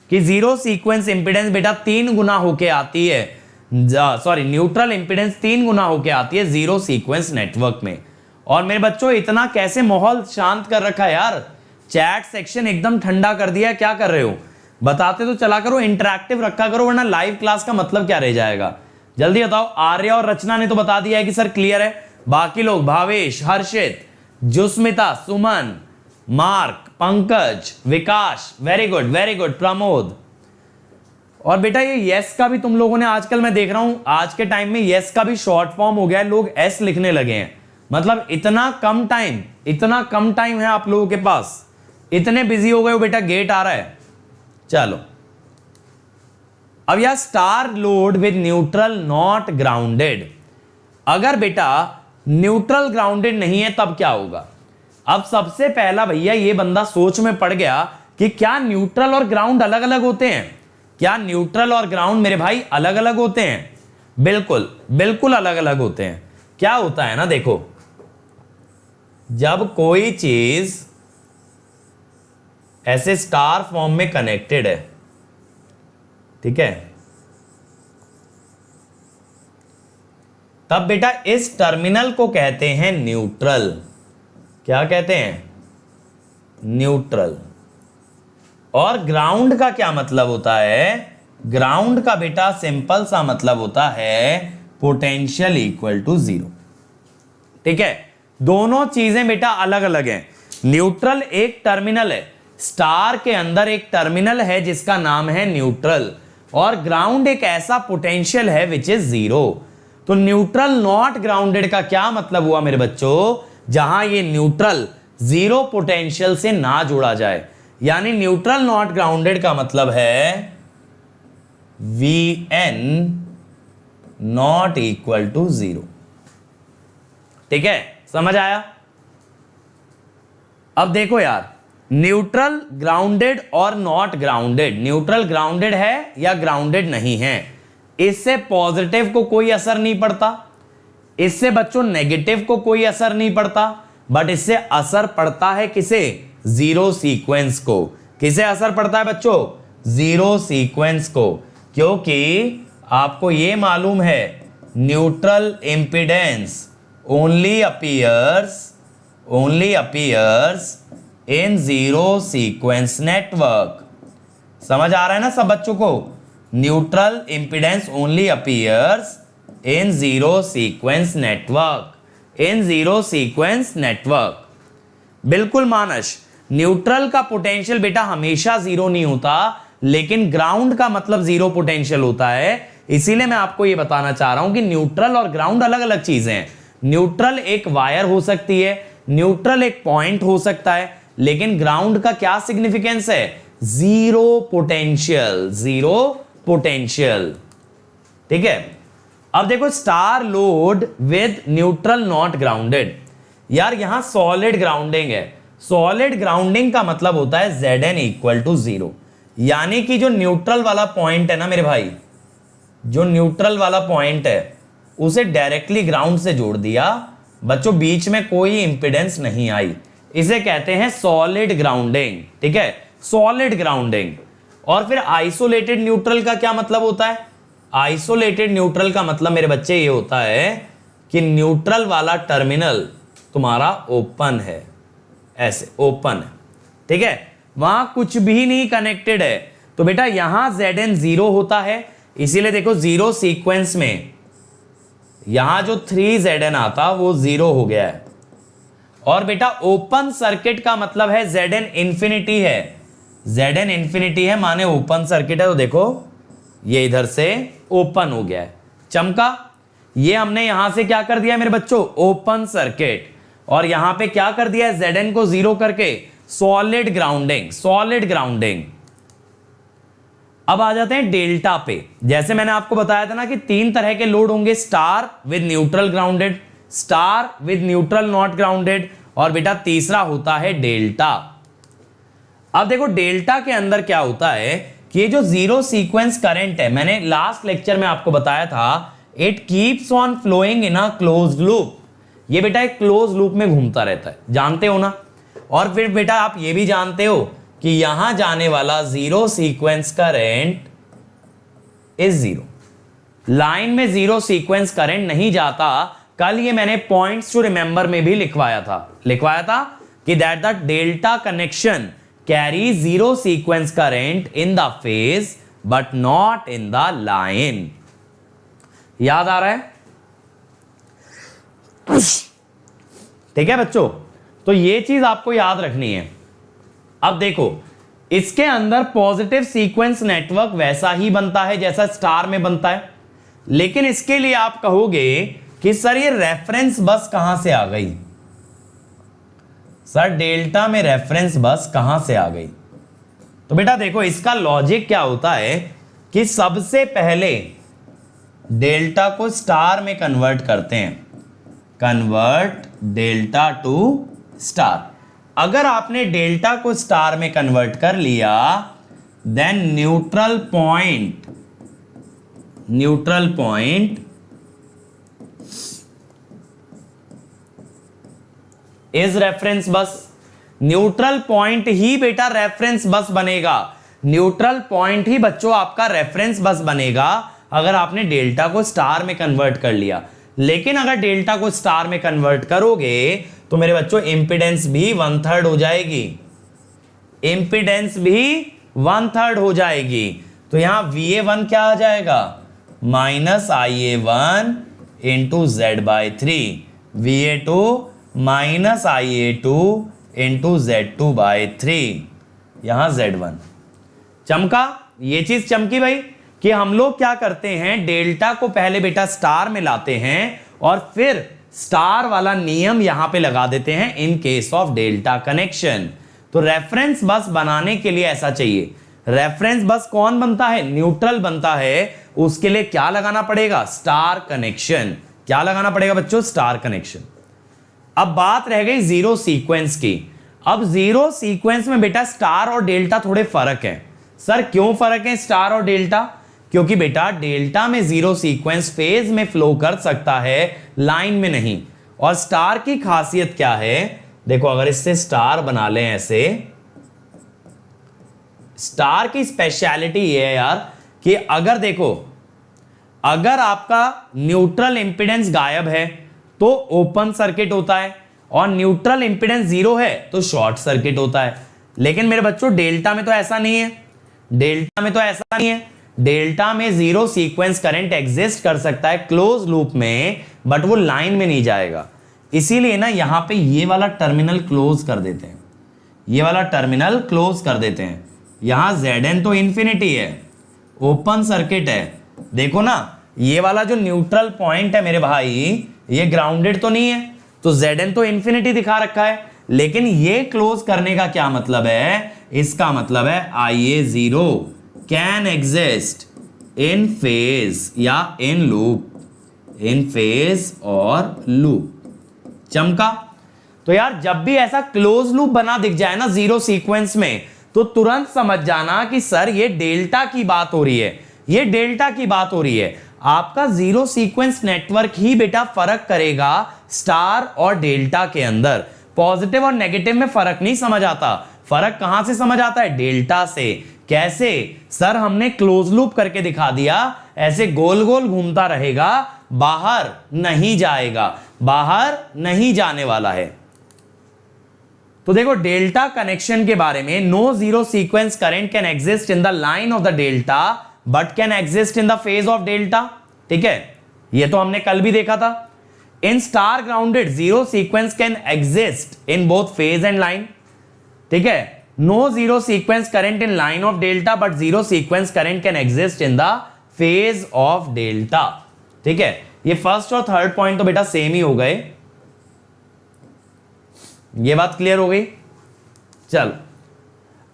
कि 0 सीक्वेंस इंपीडेंस बेटा 3 गुना होके आती है, सॉरी न्यूट्रल इंपीडेंस 3 गुना होके आती है 0 सीक्वेंस नेटवर्क में। और मेरे बच्चों इतना कैसे माहौल शांत कर रखा है यार, चैट सेक्शन एकदम ठंडा कर दिया, क्या कर रहे हो? बताते तो चला करो, इंटरैक्टिव रखा करो, वरना लाइव क्लास का मतलब क्या रह जाएगा। जल्दी बताओ। आर्य और रचना ने तो बता दिया है कि सर क्लियर है। बाकी लोग, Bhavesh, Harshit, Jusmita, Suman, Mark, Pankaj, Vikas, very good very good, Pramod. और बेटा ये यस का भी तुम लोगों ने, आजकल मैं देख रहा हूं आज के टाइम में यस का भी शॉर्ट फॉर्म हो गया है, लोग एस लिखने लगे हैं। मतलब इतना कम टाइम है आप लोगों के पास, इतने बिजी हो गए हो बेटा, गेट आ रहा है। चलो अब यह star load with neutral not grounded, अगर बेटा न्यूट्रल ग्राउंडेड नहीं है तब क्या होगा? अब सबसे पहला भैया ये बंदा सोच में पड़ गया कि क्या न्यूट्रल और ग्राउंड अलग अलग होते हैं? क्या न्यूट्रल और ग्राउंड मेरे भाई अलग अलग होते हैं? बिल्कुल बिल्कुल अलग अलग होते हैं। क्या होता है ना, देखो, जब कोई चीज ऐसे स्टार फॉर्म में कनेक्टेड है, ठीक है, तब बेटा इस टर्मिनल को कहते हैं न्यूट्रल। क्या कहते हैं? न्यूट्रल। और ग्राउंड का क्या मतलब होता है? ग्राउंड का बेटा सिंपल सा मतलब होता है पोटेंशियल इक्वल टू 0, ठीक है। दोनों चीजें बेटा अलग अलग हैं। न्यूट्रल एक टर्मिनल है, स्टार के अंदर एक टर्मिनल है जिसका नाम है न्यूट्रल, और ग्राउंड एक ऐसा पोटेंशियल है विच इज 0। तो न्यूट्रल नॉट ग्राउंडेड का क्या मतलब हुआ मेरे बच्चों? जहां ये न्यूट्रल 0 पोटेंशियल से ना जोड़ा जाए, यानी न्यूट्रल नॉट ग्राउंडेड का मतलब है Vn नॉट इक्वल टू 0, ठीक है, समझ आया? अब देखो यार, न्यूट्रल ग्राउंडेड और नॉट ग्राउंडेड, न्यूट्रल ग्राउंडेड है या ग्राउंडेड नहीं है, इससे पॉजिटिव को कोई असर नहीं पड़ता, इससे बच्चों नेगेटिव को कोई असर नहीं पड़ता, बट इससे असर पड़ता है किसे? 0 सीक्वेंस को। किसे असर पड़ता है बच्चों? 0 सीक्वेंस को, क्योंकि आपको यह मालूम है न्यूट्रल इंपीडेंस ओनली अपीयर्स इन 0 सीक्वेंस नेटवर्क। समझ आ रहा है ना सब बच्चों को? न्यूट्रल इंपीडेंस ओनली अपीयर्स इन 0 सीक्वेंस नेटवर्क, इन 0 सीक्वेंस नेटवर्क। बिल्कुल मानस, न्यूट्रल का पोटेंशियल बेटा हमेशा जीरो नहीं होता, लेकिन ग्राउंड का मतलब जीरो पोटेंशियल होता है। इसीलिए मैं आपको यह बताना चाह रहा हूं कि न्यूट्रल और ग्राउंड अलग अलग चीजें हैं। न्यूट्रल एक वायर हो सकती है, न्यूट्रल एक पॉइंट हो सकता है, लेकिन ग्राउंड का क्या सिग्निफिकेंस है? Zero potential, zero potential. ठीक है, अब देखो star load with neutral not grounded. यार यहां सॉलिड ग्राउंडिंग है। सॉलिड ग्राउंडिंग का मतलब होता है Zn इक्वल टू जीरो, यानी कि जो न्यूट्रल वाला पॉइंट है ना मेरे भाई, जो न्यूट्रल वाला पॉइंट है उसे डायरेक्टली ग्राउंड से जोड़ दिया बच्चों, बीच में कोई इंपिडेंस नहीं आई, इसे कहते हैं सॉलिड ग्राउंडिंग। ठीक है, सॉलिड ग्राउंडिंग। और फिर आइसोलेटेड न्यूट्रल का क्या मतलब होता है? आइसोलेटेड न्यूट्रल का मतलब मेरे बच्चे ये होता है कि न्यूट्रल वाला टर्मिनल तुम्हारा ओपन है, ऐसे ओपन है। ठीक है, वहां कुछ भी नहीं कनेक्टेड है, तो बेटा यहां Zn जीरो होता है। इसीलिए देखो जीरो सीक्वेंस में यहां जो 3Zn आता वो जीरो हो गया है। और बेटा ओपन सर्किट का मतलब है Zn इंफिनिटी है, Zn इंफिनिटी है माने ओपन सर्किट है। तो देखो ये इधर से ओपन हो गया है, चमका। ये हमने यहां से क्या कर दिया मेरे बच्चों? Open circuit. और यहां पे क्या कर दिया है? Zn को जीरो करके सॉलिड ग्राउंडिंग, सॉलिड ग्राउंडिंग। अब आ जाते हैं डेल्टा पे। जैसे मैंने आपको बताया था ना कि तीन तरह के लोड होंगे, star with neutral grounded, star with neutral not grounded, और बेटा तीसरा होता है डेल्टा। अब देखो डेल्टा के अंदर क्या होता है कि ये जो जीरो सीक्वेंस करंट है, मैंने लास्ट लेक्चर में आपको बताया था, it keeps on flowing in a closed loop. ये बेटा एक क्लोज लूप में घूमता रहता है, जानते हो ना। और फिर बेटा आप ये भी जानते हो कि यहां जाने वाला zero sequence current is zero. Line में जीरो सीक्वेंस करंट नहीं जाता। कल ये मैंने पॉइंट्स टू रिमेंबर में भी लिखवाया था कि that the delta connection carry zero sequence current in the phase but not in the line. याद आ रहा है? ठीक है बच्चों, तो ये चीज आपको याद रखनी है। अब देखो इसके अंदर पॉजिटिव सीक्वेंस नेटवर्क वैसा ही बनता है जैसा स्टार में बनता है, लेकिन इसके लिए आप कहोगे कि सर ये रेफरेंस बस कहां से आ गई? सर डेल्टा में रेफरेंस बस कहां से आ गई? तो बेटा देखो इसका लॉजिक क्या होता है कि सबसे पहले डेल्टा को स्टार में कन्वर्ट करते हैं, कन्वर्ट डेल्टा टू स्टार। अगर आपने डेल्टा को स्टार में कन्वर्ट कर लिया, then neutral point is reference बस। न्यूट्रल पॉइंट ही बेटा रेफरेंस बस बनेगा। न्यूट्रल पॉइंट ही बच्चों आपका रेफरेंस बस बनेगा अगर आपने डेल्टा को स्टार में कन्वर्ट कर लिया। लेकिन अगर डेल्टा को स्टार में कन्वर्ट करोगे तो मेरे बच्चों इंपिडेंस भी 1/3 हो जाएगी, इंपिडेंस भी 1/3 हो जाएगी। तो यहां VA1 क्या आ जाएगा? Minus IA1 into Z/3, VA2 minus IA2 into Z2/3, यहां Z1। चमका? ये चीज चमकी भाई कि हम लोग क्या करते हैं, डेल्टा को पहले बेटा स्टार में लाते हैं और फिर स्टार वाला नियम यहां पे लगा देते हैं इन केस ऑफ डेल्टा कनेक्शन। तो रेफरेंस बस बनाने के लिए ऐसा चाहिए। रेफरेंस बस कौन बनता है? न्यूट्रल बनता है। उसके लिए क्या लगाना पड़ेगा? Star connection. क्या लगाना पड़ेगा बच्चों? Star connection. अब बात रह गई जीरो सीक्वेंस की। अब जीरो सीक्वेंस में बेटा स्टार और डेल्टा थोड़े फर्क है। सर क्यों फर्क है स्टार और डेल्टा? क्योंकि बेटा डेल्टा में जीरो सीक्वेंस फेज में फ्लो कर सकता है, लाइन में नहीं। और स्टार की खासियत क्या है? देखो अगर इससे स्टार बना लें ऐसे, स्टार की स्पेशलिटी ये है यार कि अगर देखो अगर आपका न्यूट्रल इंपिडेंस गायब है तो ओपन सर्किट होता है, और न्यूट्रल इंपिडेंस जीरो है तो शॉर्ट सर्किट होता है। लेकिन मेरे बच्चों डेल्टा में तो ऐसा नहीं है, डेल्टा में तो ऐसा नहीं है। डेल्टा में जीरो सीक्वेंस करंट एग्जिस्ट कर सकता है क्लोज लूप में, बट वो लाइन में नहीं जाएगा। इसीलिए ना यहां पे ये वाला टर्मिनल क्लोज कर देते हैं। ये वाला टर्मिनल क्लोज कर देते हैं। यहां Zn तो इंफिनिटी है, ओपन सर्किट है। देखो ना, ये वाला जो न्यूट्रल पॉइंट है मेरे भाई, ये ग्राउंडेड तो नहीं है, तो Zn तो इंफिनिटी दिखा रखा है। लेकिन ये क्लोज करने का क्या मतलब है? इसका मतलब है Ia0 can exist in phase या इन लूप, इन फेज और लूप। चमका? तो यार जब भी ऐसा क्लोज लूप बना दिख जाए ना जीरो सीक्वेंस में, तो तुरंत समझ जाना कि सर ये डेल्टा की बात हो रही है, ये डेल्टा की बात हो रही है। आपका जीरो सीक्वेंस नेटवर्क ही बेटा फर्क करेगा स्टार और डेल्टा के अंदर। पॉजिटिव और नेगेटिव में फर्क नहीं समझ आता। फर्क कहां से समझ आता है? डेल्टा से। कैसे? सर हमने क्लोज लूप करके दिखा दिया, ऐसे गोल गोल घूमता रहेगा, बाहर नहीं जाएगा, बाहर नहीं जाने वाला है। तो देखो डेल्टा कनेक्शन के बारे में, no zero sequence current can exist in the line of the delta but can exist in the phase of delta. ठीक है, ये तो हमने कल भी देखा था। In star grounded zero sequence can exist in both phase and line. ठीक है, no zero sequence current in line of delta but zero sequence current can exist in the phase of delta. ठीक है, ये first और third point तो बेटा same ही हो गए। ये बात क्लियर हो गई? चलो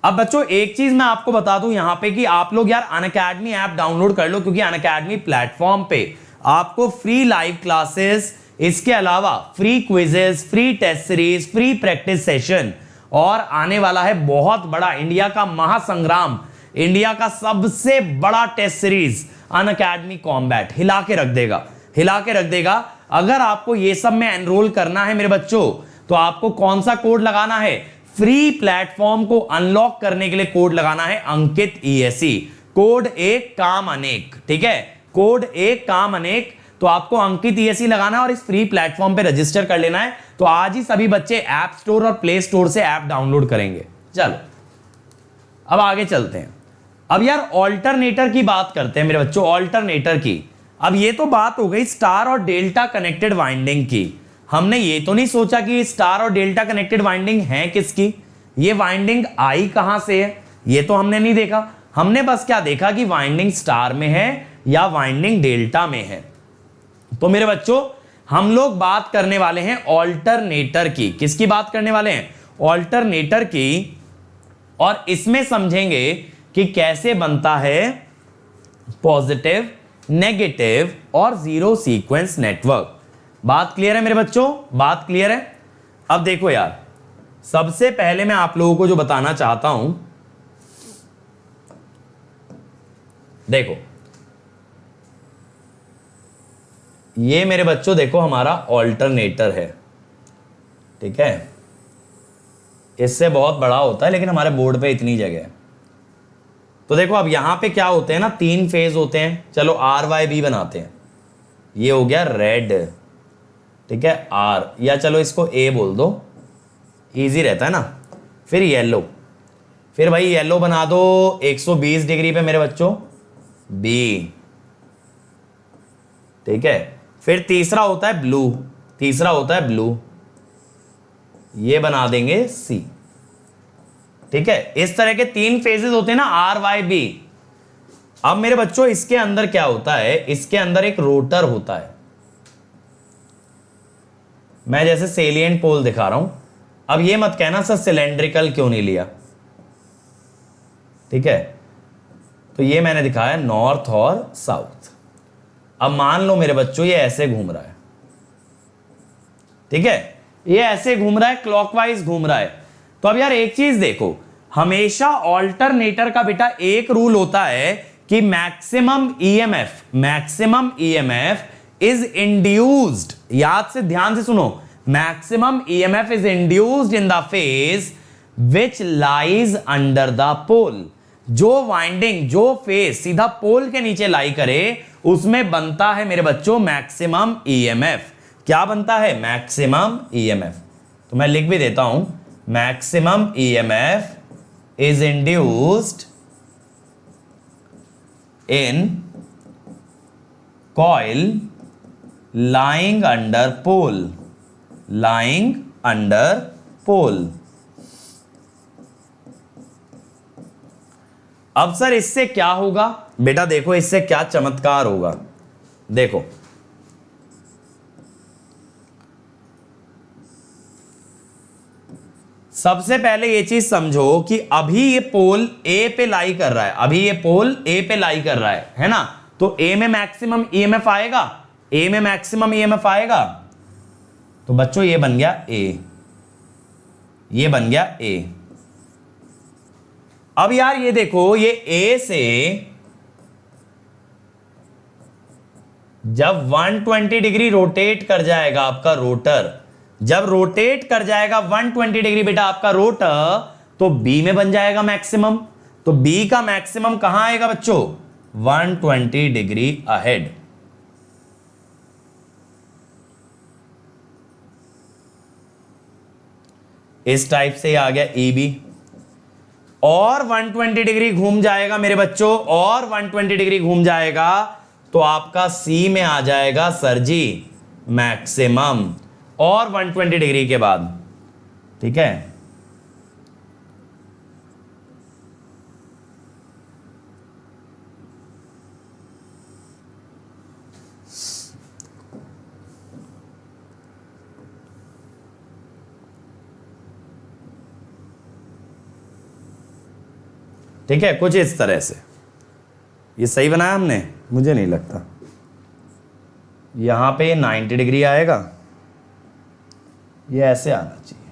अब बच्चों एक चीज मैं आपको बता दूं यहां पे कि आप लोग यार अनअकैडमी ऐप डाउनलोड कर लो, क्योंकि अनअकैडमी प्लेटफॉर्म पे आपको फ्री लाइव क्लासेस, इसके अलावा free quizzes, free test series, free practice session, और आने वाला है बहुत बड़ा इंडिया का महासंग्राम, इंडिया का सबसे बड़ा टेस्ट सीरीज अनअकैडमी कॉम्बैट। हिला के रख देगा, हिला के रख देगा। अगर आपको ये सब में एनरोल करना है मेरे बच्चों, तो आपको कौन सा कोड लगाना है? फ्री प्लेटफॉर्म को अनलॉक करने के लिए कोड लगाना है अंकित ESE। कोड एक काम अनेक। ठीक है, कोड एक काम अनेक। तो आपको अंकित ESE लगाना है और इस फ्री प्लेटफॉर्म पे रजिस्टर कर लेना है। तो आज ही सभी बच्चे ऐप स्टोर और प्ले स्टोर से ऐप डाउनलोड करेंगे। चलो अब आगे चलते हैं। अब यार ऑल्टरनेटर की बात करते हैं मेरे बच्चों, ऑल्टरनेटर की। अब ये तो बात हो गई स्टार और डेल्टा कनेक्टेड वाइंडिंग की। हमने ये तो नहीं सोचा कि स्टार और डेल्टा कनेक्टेड वाइंडिंग है किसकी, ये वाइंडिंग आई कहां से है, ये तो हमने नहीं देखा। हमने बस क्या देखा कि वाइंडिंग स्टार में है या वाइंडिंग डेल्टा में है। तो मेरे बच्चों हम लोग बात करने वाले हैं ऑल्टरनेटर की। किसकी बात करने वाले हैं? ऑल्टरनेटर की। और इसमें समझेंगे कि कैसे बनता है पॉजिटिव, नेगेटिव और जीरो सीक्वेंस नेटवर्क। बात क्लियर है मेरे बच्चों? बात क्लियर है? अब देखो यार, सबसे पहले मैं आप लोगों को जो बताना चाहता हूं, देखो ये मेरे बच्चों देखो हमारा ऑल्टरनेटर है। ठीक है, इससे बहुत बड़ा होता है लेकिन हमारे बोर्ड पे इतनी जगह है। तो देखो अब यहां पे क्या होते हैं ना, 3 फेज होते हैं। चलो RYB बनाते हैं। ये हो गया रेड, ठीक है, R, या चलो इसको A बोल दो, इजी रहता है ना। फिर येलो, फिर भाई येलो बना दो 120 डिग्री पे मेरे बच्चों, B। ठीक है, फिर तीसरा होता है ब्लू, तीसरा होता है ब्लू, ये बना देंगे C। ठीक है, इस तरह के 3 फेजेस होते हैं ना RYB। अब मेरे बच्चों इसके अंदर क्या होता है? इसके अंदर एक रोटर होता है। मैं जैसे सेलिएंट पोल दिखा रहा हूं। अब ये मत कहना सर सिलेंड्रिकल क्यों नहीं लिया। ठीक है, तो ये मैंने दिखाया नॉर्थ और साउथ। अब मान लो मेरे बच्चों ये ऐसे घूम रहा है। ठीक है, ये ऐसे घूम रहा है, क्लॉकवाइज घूम रहा है। तो अब यार एक चीज देखो, हमेशा ऑल्टरनेटर का बेटा एक रूल होता है कि मैक्सिमम ईएमएफ इज इंड्यूस्ड। याद से ध्यान से सुनो, maximum EMF is induced in the phase which lies under the pole. जो वाइंडिंग, जो फेज सीधा पोल के नीचे लाई करे, उसमें बनता है मेरे बच्चों मैक्सिमम ईएमएफ। क्या बनता है? Maximum EMF. तो मैं लिख भी देता हूं, maximum EMF is induced in coil lying under pole, lying under pole। अब सर इससे क्या होगा बेटा, देखो इससे क्या चमत्कार होगा। देखो सबसे पहले ये चीज समझो कि अभी ये पोल ए पे लाई कर रहा है, अभी ये पोल ए पे लाई कर रहा है ना, तो ए में मैक्सिमम ईएमएफ आएगा, ए में मैक्सिमम ईएमएफ आएगा। तो बच्चों ये बन गया ए, ये बन गया ए। अब यार ये देखो, ये ए से जब 120 डिग्री रोटेट कर जाएगा आपका रोटर, जब रोटेट कर जाएगा 120 डिग्री बेटा आपका रोटर, तो बी में बन जाएगा मैक्सिमम। तो बी का मैक्सिमम कहां आएगा बच्चों, 120 डिग्री अहेड। इस टाइप से आ गया ई बी, और 120 डिग्री घूम जाएगा मेरे बच्चों, और 120 डिग्री घूम जाएगा तो आपका सी में आ जाएगा सर जी मैक्सिमम, और 120 डिग्री के बाद, ठीक है। ठीक है, कुछ इस तरह से। ये सही बनाया हमने, मुझे नहीं लगता। यहां पे 90 डिग्री आएगा, ये ऐसे आना चाहिए।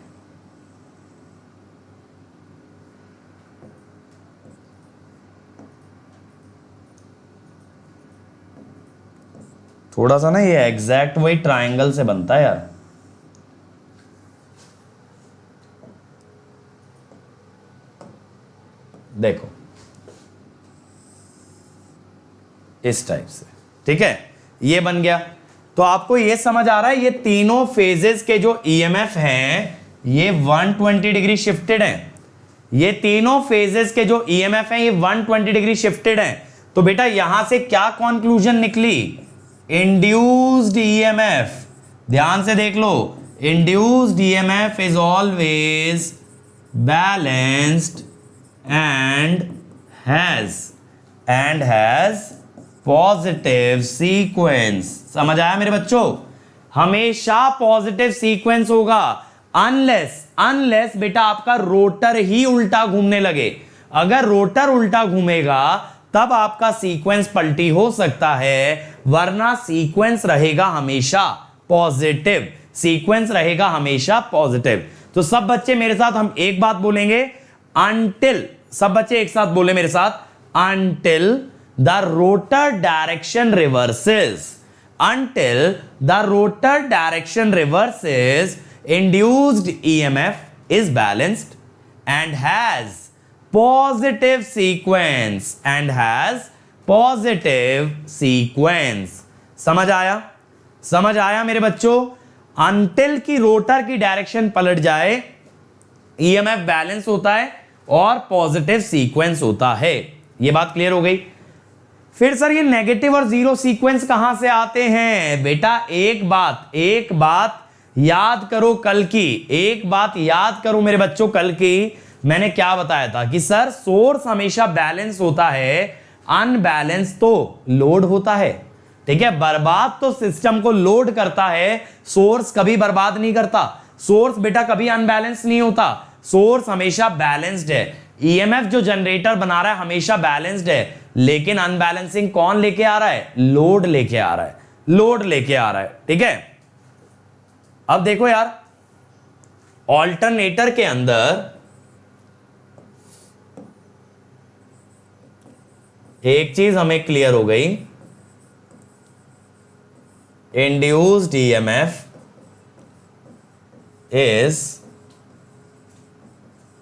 थोड़ा सा ना ये एग्जैक्ट वही ट्रायंगल से बनता है यार। देखो इस टाइप से, ठीक है, ये बन गया। तो आपको ये समझ आ रहा है, ये तीनों फेजेस के जो ईएमएफ हैं ये 120 डिग्री शिफ्टेड हैं। ये तीनों फेजेस के जो ईएमएफ हैं ये 120 डिग्री शिफ्टेड हैं। तो बेटा यहां से क्या कंक्लूजन निकली, इंड्यूस्ड ईएमएफ, ध्यान से देख लो, induced EMF is always balanced and has positive sequence. समझ आया मेरे बच्चों, हमेशा पॉजिटिव सीक्वेंस होगा, अनलेस बेटा आपका रोटर ही उल्टा घूमने लगे। अगर रोटर उल्टा घूमेगा तब आपका सीक्वेंस पलटी हो सकता है, वरना सीक्वेंस रहेगा हमेशा पॉजिटिव, सीक्वेंस रहेगा हमेशा पॉजिटिव। तो सब बच्चे मेरे साथ हम एक बात बोलेंगे, until, सब बच्चे एक साथ बोले मेरे साथ, until the rotor direction reverses, until the rotor direction reverses, induced EMF is balanced and has positive sequence, and has positive sequence। समझ आया, समझ आया मेरे बच्चों। until की रोटर की डायरेक्शन पलट जाए, EMF बैलेंस होता है और पॉजिटिव सीक्वेंस होता है। यह बात क्लियर हो गई। फिर सर ये नेगेटिव और जीरो सीक्वेंस कहां से आते हैं बेटा, एक बात याद करो कल की, एक बात याद करो मेरे बच्चों कल की, मैंने क्या बताया था कि सर सोर्स हमेशा बैलेंस होता है, अनबैलेंस तो लोड होता है। ठीक है, बर्बाद तो सिस्टम को लोड करता है, सोर्स कभी बर्बाद नहीं करता। सोर्स बेटा कभी अनबैलेंस नहीं होता, सोर्स हमेशा बैलेंस्ड है। ईएमएफ जो जनरेटर बना रहा है हमेशा बैलेंस्ड है, लेकिन अनबैलेंसिंग कौन लेके आ रहा है, लोड लेके आ रहा है, लोड लेके आ रहा है। ठीक है, अब देखो यार, ऑल्टरनेटर के अंदर एक चीज हमें क्लियर हो गई, induced EMF is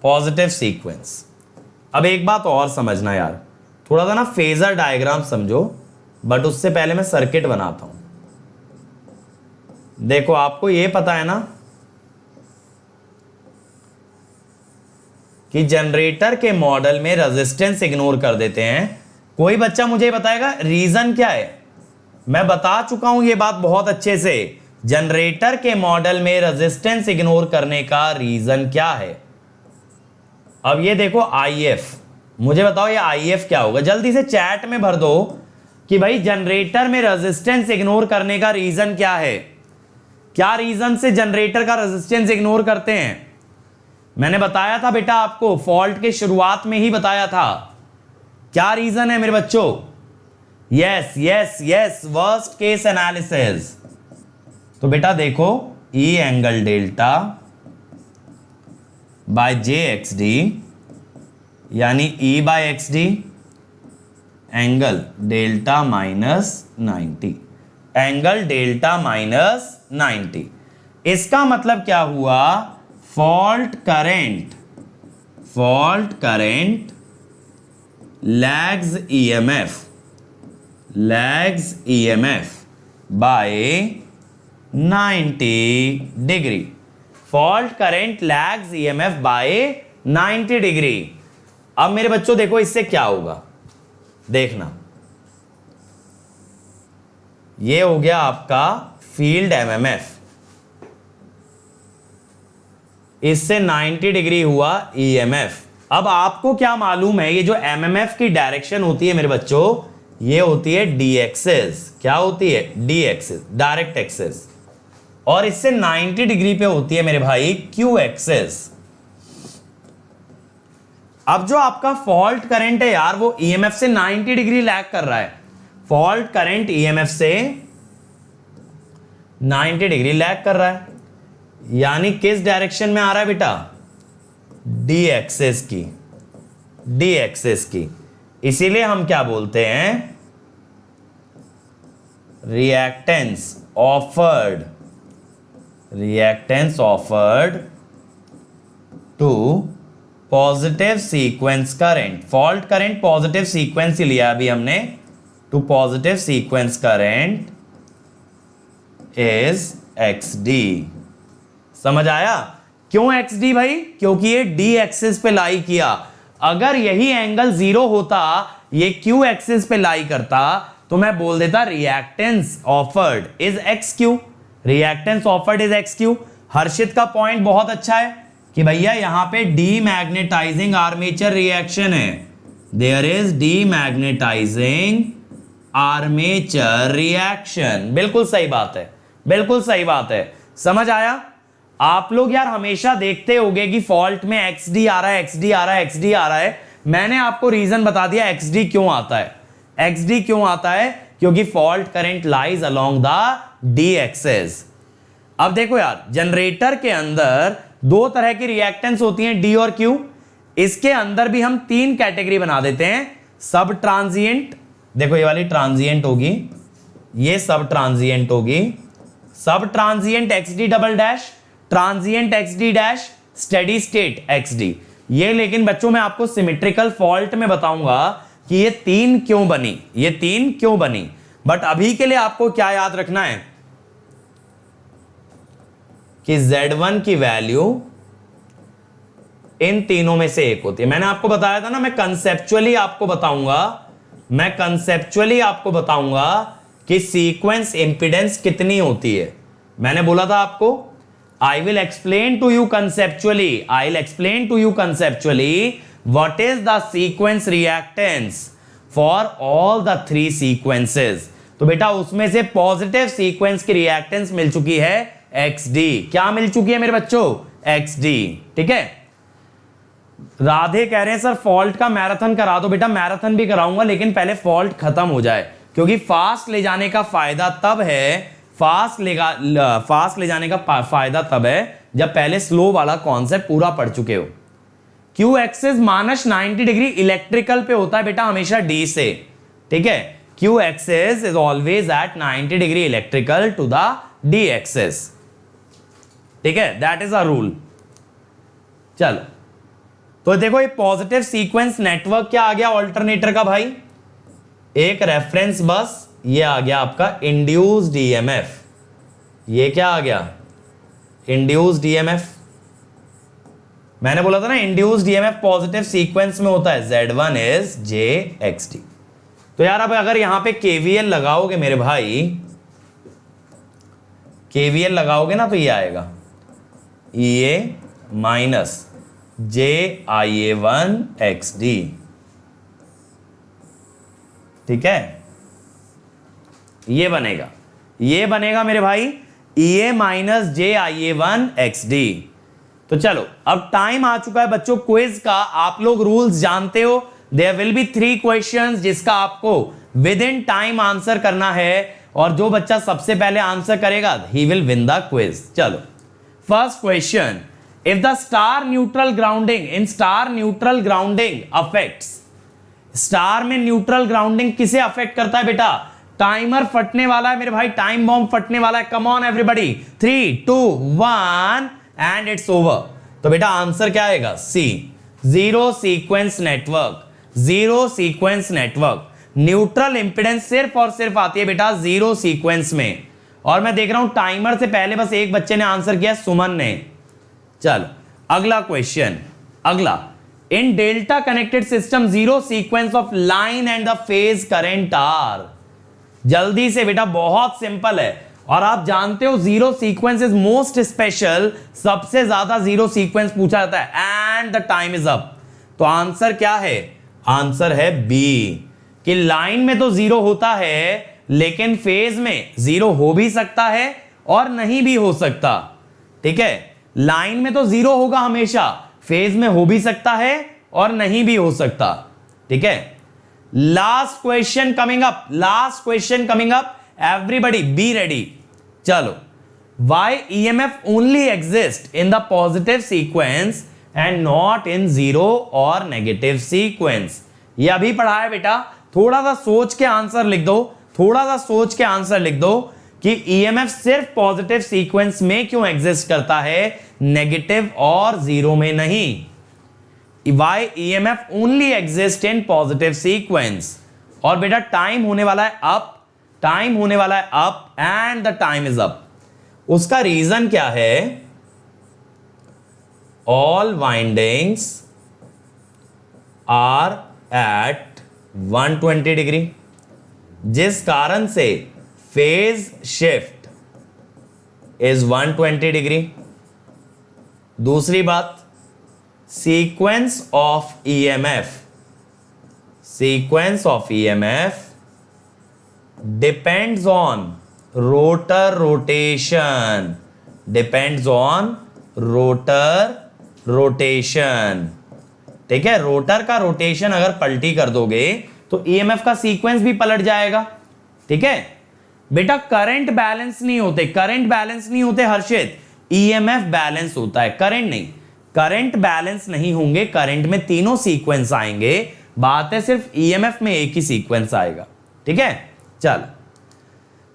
positive sequence. अब एक बात और समझना यार, थोड़ा सा ना फेजर डायग्राम समझो, बट उससे पहले मैं सर्किट बनाता हूं। देखो आपको यह पता है ना कि जनरेटर के मॉडल में रेजिस्टेंस इग्नोर कर देते हैं। कोई बच्चा मुझे बताएगा रीजन क्या है? मैं बता चुका हूं यह बात बहुत अच्छे से, जनरेटर के मॉडल में रेजिस्टेंस इग्नोर करने का रीजन क्या है। अब ये देखो IF, मुझे बताओ ये IF क्या होगा, जल्दी से चैट में भर दो कि भाई जनरेटर में रेजिस्टेंस इग्नोर करने का रीजन क्या है, क्या रीजन से जनरेटर का रेजिस्टेंस इग्नोर करते हैं। मैंने बताया था बेटा आपको, फॉल्ट के शुरुआत में ही बताया था, क्या रीजन है मेरे बच्चों। Yes yes yes, worst case analysis. तो बेटा देखो, E angle delta by JXD यानी E by XD angle delta minus 90, angle delta minus 90। इसका मतलब क्या हुआ, fault current lags EMF by 90 degree, fault current lags EMF by 90 degree. अब मेरे बच्चों देखो इससे क्या होगा, देखना, ये हो गया आपका फील्ड MMF, इससे 90 डिग्री हुआ EMF। अब आपको क्या मालूम है, ये जो MMF की डायरेक्शन होती है मेरे बच्चों, ये होती है D एक्सिस। क्या होती है, D एक्सिस, डायरेक्ट एक्सिस, और इससे 90 डिग्री पे होती है मेरे भाई Q एक्सिस। अब जो आपका फॉल्ट करंट है यार, वो EMF से 90 डिग्री लैग कर रहा है, फॉल्ट करंट EMF से 90 डिग्री लैग कर रहा है, यानी किस डायरेक्शन में आ रहा है बेटा, D एक्सिस की। इसीलिए हम क्या बोलते हैं, reactance offered to positive sequence current, fault current positive sequence ही लिया अभी हमने, to positive sequence current is XD। समझ आया, क्यों XD भाई, क्योंकि ये D एक्सिस पे लाई किया। अगर यही एंगल 0 होता, ये Q एक्सिस पे लाई करता, तो मैं बोल देता reactance offered is XQ, reactance offered is XQ। Harshit का पॉइंट बहुत अच्छा है कि भैया यहां पे डीमैग्नेटाइजिंग आर्मेचर रिएक्शन है, there is demagnetising armature reaction. बिल्कुल सही बात है, बिल्कुल सही बात है, समझ आया। आप लोग यार हमेशा देखते होंगे कि फॉल्ट में XD आ रहा है, XD आ रहा है, XD आ रहा है। मैंने आपको रीजन बता दिया XD क्यों आता है, XD क्यों आता है, क्योंकि fault current lies along the D axis. अब देखो यार, जनरेटर के अंदर दो तरह की रिएक्टेंस होती हैं, D और Q। इसके अंदर भी हम तीन कैटेगरी बना देते हैं, सब ट्रांजिएंट, देखो ये वाली ट्रांजिएंट होगी, ये सब ट्रांजिएंट होगी, सब transient XD double dash, transient XD dash, steady state XD। ये लेकिन बच्चों मैं आपको सिमेट्रिकल फॉल्ट में बताऊंगा कि ये तीन क्यों बनी, ये तीन क्यों बनी। बट अभी के लिए आपको क्या याद रखना है कि Z1 की वैल्यू इन तीनों में से एक होती है। मैंने आपको बताया था ना, मैं कंसेप्चुअली आपको बताऊंगा कि सीक्वेंस इंपीडेंस कितनी होती है। मैंने बोला था आपको, I will explain to you conceptually what is the sequence reactance for all the three sequences। तो बेटा उसमें से पॉजिटिव सीक्वेंस की रिएक्टेंस मिल चुकी है XD। क्या मिल चुकी है मेरे बच्चों, XD। ठीक है, राधे कह रहे हैं सर फॉल्ट का मैराथन करा दो। बेटा मैराथन भी कराऊंगा, लेकिन पहले फॉल्ट खत्म हो जाए, क्योंकि फास्ट ले जाने का फायदा तब है, फास्ट ले जाने का फायदा तब है जब पहले स्लो वाला कॉन्सेप्ट पूरा पढ़ चुके हो। Q axis minus 90 degree electrical पे होता है बेटा हमेशा D से। ठीक है, Q axis is always at 90 degree electrical to the D axis. ठीक है, दैट इज अ रूल। चलो तो देखो ये पॉजिटिव सीक्वेंस नेटवर्क क्या आ गया ऑल्टरनेटर का भाई, एक रेफरेंस बस, ये आ गया आपका इंड्यूस्ड EMF। ये क्या आ गया, इंड्यूस्ड EMF। मैंने बोला था ना इंड्यूस्ड EMF पॉजिटिव सीक्वेंस में होता है, Z1 इज JXD। तो यार अब अगर यहां पे KVL लगाओगे मेरे भाई, KVL लगाओगे ना, तो ये आएगा EA माइनस JIA1 XD ठीक है, ये बनेगा मेरे भाई EA माइनस JIA1 XD। तो चलो अब टाइम आ चुका है बच्चों क्विज का। आप लोग रूल्स जानते हो, देयर विल बी 3 क्वेश्चंस जिसका आपको विद इन टाइम आंसर करना है, और जो बच्चा सबसे पहले आंसर करेगा he will win the quiz. चलो first question, if the star neutral grounding affects, star में न्यूट्रल ग्राउंडिंग किसे अफेक्ट करता है बेटा? टाइमर फटने वाला है मेरे भाई, टाइम बॉम्ब फटने वाला है। Come on everybody, 3 2 1 and it's over. तो बेटा आंसर क्या आएगा? C, zero sequence network. Neutral impedance सिर्फ और सिर्फ आती है बेटा जीरो सीक्वेंस में। और मैं देख रहा हूं टाइमर से पहले बस एक बच्चे ने आंसर किया, सुमन ने। चलो अगला question, in delta connected system zero sequence of line and the phase current are. जल्दी से बेटा, बहुत सिंपल है और आप जानते हो zero sequence is most special, सबसे ज्यादा जीरो सीक्वेंस पूछा जाता है and the time is up. तो आंसर क्या है? आंसर है बी, कि लाइन में तो जीरो होता है लेकिन फेज में जीरो हो भी सकता है और नहीं भी हो सकता। ठीक है, लाइन में तो जीरो होगा हमेशा, फेज में हो भी सकता है और नहीं भी हो सकता। ठीक है, last question coming up, everybody be ready. चलो, why EMF only exist in the positive sequence and not in zero और नेगेटिव सीक्वेंस? ये अभी पढ़ा है बेटा, थोड़ा सा सोच के आंसर लिख दो कि EMF सिर्फ पॉजिटिव सीक्वेंस में क्यों एग्जिस्ट करता है, नेगेटिव और जीरो में नहीं। Why EMF only exist in positive sequence? और बेटा टाइम होने वाला है up and the time is up. उसका रीजन क्या है? All windings are at 120 degree, जिस कारण से फेज शिफ्ट इज 120 डिग्री। दूसरी बात, sequence of EMF depends on rotor rotation। ठीक है, रोटर का रोटेशन अगर पलटी कर दोगे तो EMF का सीक्वेंस भी पलट जाएगा। ठीक है बेटा, करंट बैलेंस नहीं होते हर्षित, EMF बैलेंस होता है, करंट बैलेंस नहीं होंगे। करंट में तीनों सीक्वेंस आएंगे, बात है सिर्फ EMF में एक ही सीक्वेंस आएगा। ठीक है, चल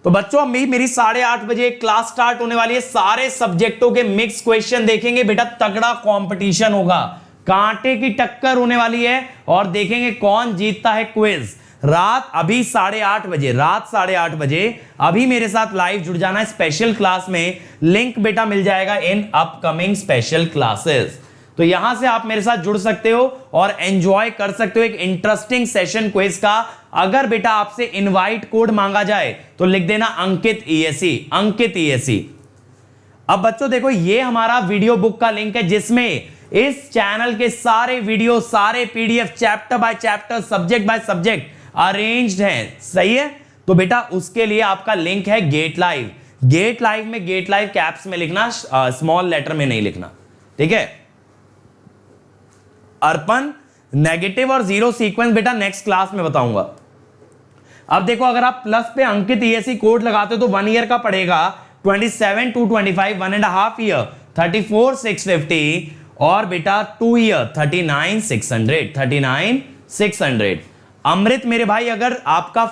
तो बच्चों मेरी 8:30 बजे क्लास स्टार्ट होने वाली है, सारे सब्जेक्टों के मिक्स क्वेश्चन देखेंगे बेटा, तगड़ा कंपटीशन होगा, कांटे की टक्कर होने वाली है और देखेंगे कौन जीतता है क्विज। रात 8:30 बजे अभी मेरे साथ लाइव जुड़ जाना है स्पेशल क्लास में, लिंक बेटा मिल जाएगा इन अपकमिंग स्पेशल क्लासेस। तो यहां से आप मेरे साथ जुड़ सकते हो और एंजॉय कर सकते हो एक इंटरेस्टिंग सेशन क्विज का। अगर बेटा आपसे इनवाइट कोड मांगा जाए तो लिख देना अंकित ESE। अब बच्चों देखो, ये हमारा वीडियो बुक का लिंक है जिसमें इस चैनल के सारे वीडियो, सारे PDF chapter by chapter, subject by subject arranged हैं। सही है, तो बेटा उसके लिए आपका लिंक है गेट लाइव में, गेट लाइव कैप्स में लिखना, स्मॉल लेटर में नहीं लिखना। ठीक है, अर्पण नेगेटिव और जीरो सीक्वेंस बेटा नेक्स्ट क्लास में बताऊंगा। अब देखो, अगर आप प्लस पे अंकित ESE कोड लगाते हो तो 1 ईयर का पड़ेगा 27,225, 1.5 ईयर 34,650 और बेटा 2 ईयर 39,600। अमृत मेरे भाई, अगर आपका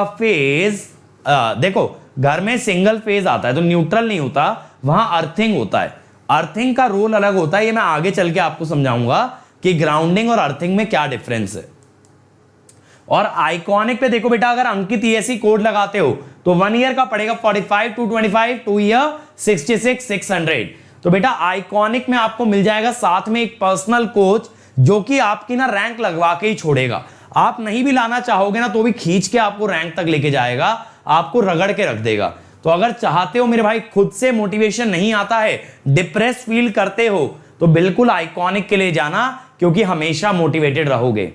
फेज देखो घर में सिंगल फेज आता है तो न्यूट्रल नहीं होता, वहां अर्थिंग होता है। अर्थिंग का रोल अलग होता है, ये मैं आगे चल के आपको समझाऊंगा कि ग्राउंडिंग और अर्थिंग में क्या डिफरेंस है। और आइकॉनिक पे देखो बेटा, अगर अंकित ESE कोड लगाते हो तो 1 ईयर का पड़ेगा 45,225, 2 ईयर 66,600। तो बेटा आइकॉनिक में आपको मिल जाएगा साथ में एक पर्सनल कोच जो कि आपकी ना रैंक लगवा के ही छोड़ेगा। आप नहीं भी लाना चाहोगे ना तो भी खींच के आपको रैंक तक लेके जाएगा, आपको रगड़ के रख देगा। तो अगर चाहते हो मेरे भाई, खुद से मोटिवेशन नहीं आता है, डिप्रेस फील करते हो, तो बिल्कुल आइकॉनिक के लिए जाना, क्योंकि हमेशा मोटिवेटेड रहोगे।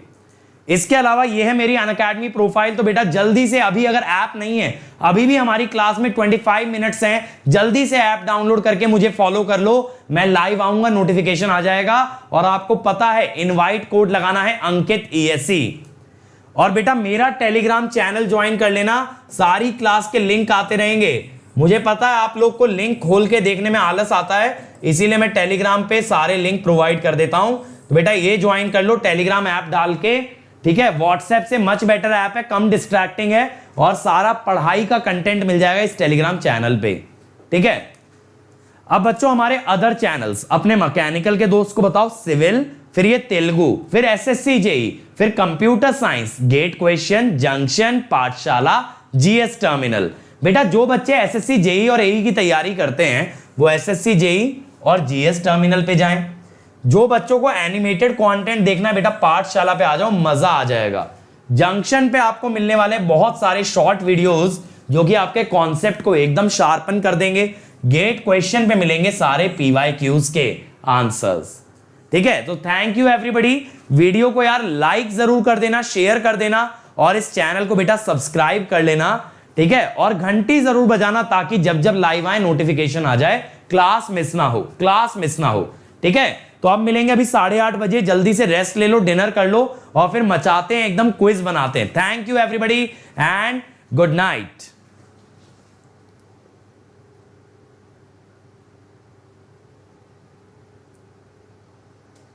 इसके अलावा ये है मेरी अनअकैडमी प्रोफाइल। तो बेटा जल्दी से, अभी अगर ऐप नहीं है, अभी भी हमारी क्लास में 25 मिनट्स हैं, जल्दी से ऐप डाउनलोड करके मुझे फॉलो कर लो। मैं लाइव आऊंगा, नोटिफिकेशन आ जाएगा, और आपको पता है इनवाइट कोड लगाना है अंकित ESE। और बेटा मेरा टेलीग्राम चैनल ज्वाइन कर लेना, सारी क्लास के लिंक आते रहेंगे। मुझे पता है आप लोग को लिंक खोल के देखने में आलस आता है, इसीलिए मैं टेलीग्राम पे सारे लिंक प्रोवाइड कर देता हूं। तो बेटा ये ज्वाइन कर लो टेलीग्राम ऐप डाल के, ठीक है। व्हाट्सएप से मच बेटर ऐप है, कम डिस्ट्रैक्टिंग है, और सारा पढ़ाई का कंटेंट मिल जाएगा इस टेलीग्राम चैनल पे, ठीक है। अब बच्चों हमारे अदर चैनल्स, अपने मैकेनिकल के दोस्त को बताओ सिविल, फिर ये तेलुगु, फिर SSC JEE, फिर computer science, GATE question, junction, Pathshala, GS terminal. बेटा जो बच्चे SSC JEE और AE की तैयारी करते हैं वो SSC JEE और GS टर्मिनल पे जाएं। जो बच्चों को एनिमेटेड कंटेंट देखना है बेटा पाठशाला पे आ जाओ, मजा आ जाएगा। जंक्शन पे आपको मिलने वाले बहुत सारे शॉर्ट वीडियोस जो कि आपके कॉन्सेप्ट को एकदम शार्पन कर देंगे। गेट क्वेश्चन पे मिलेंगे सारे PYQs के आंसर्स, ठीक है। तो थैंक यू एवरीबॉडी। वीडियो को यार लाइक जरूर कर देना, शेयर कर देना, और इस चैनल को बेटा सब्सक्राइब कर लेना, ठीक है। और घंटी जरूर बजाना ताकि जब जब लाइव आए नोटिफिकेशन आ जाए, क्लास मिस ना हो, क्लास मिस ना हो, ठीक है। तो अब मिलेंगे अभी 8:30 बजे, जल्दी से रेस्ट ले लो, डिनर कर लो, और फिर मचाते हैं एकदम, क्विज बनाते हैं। Thank you everybody and good night.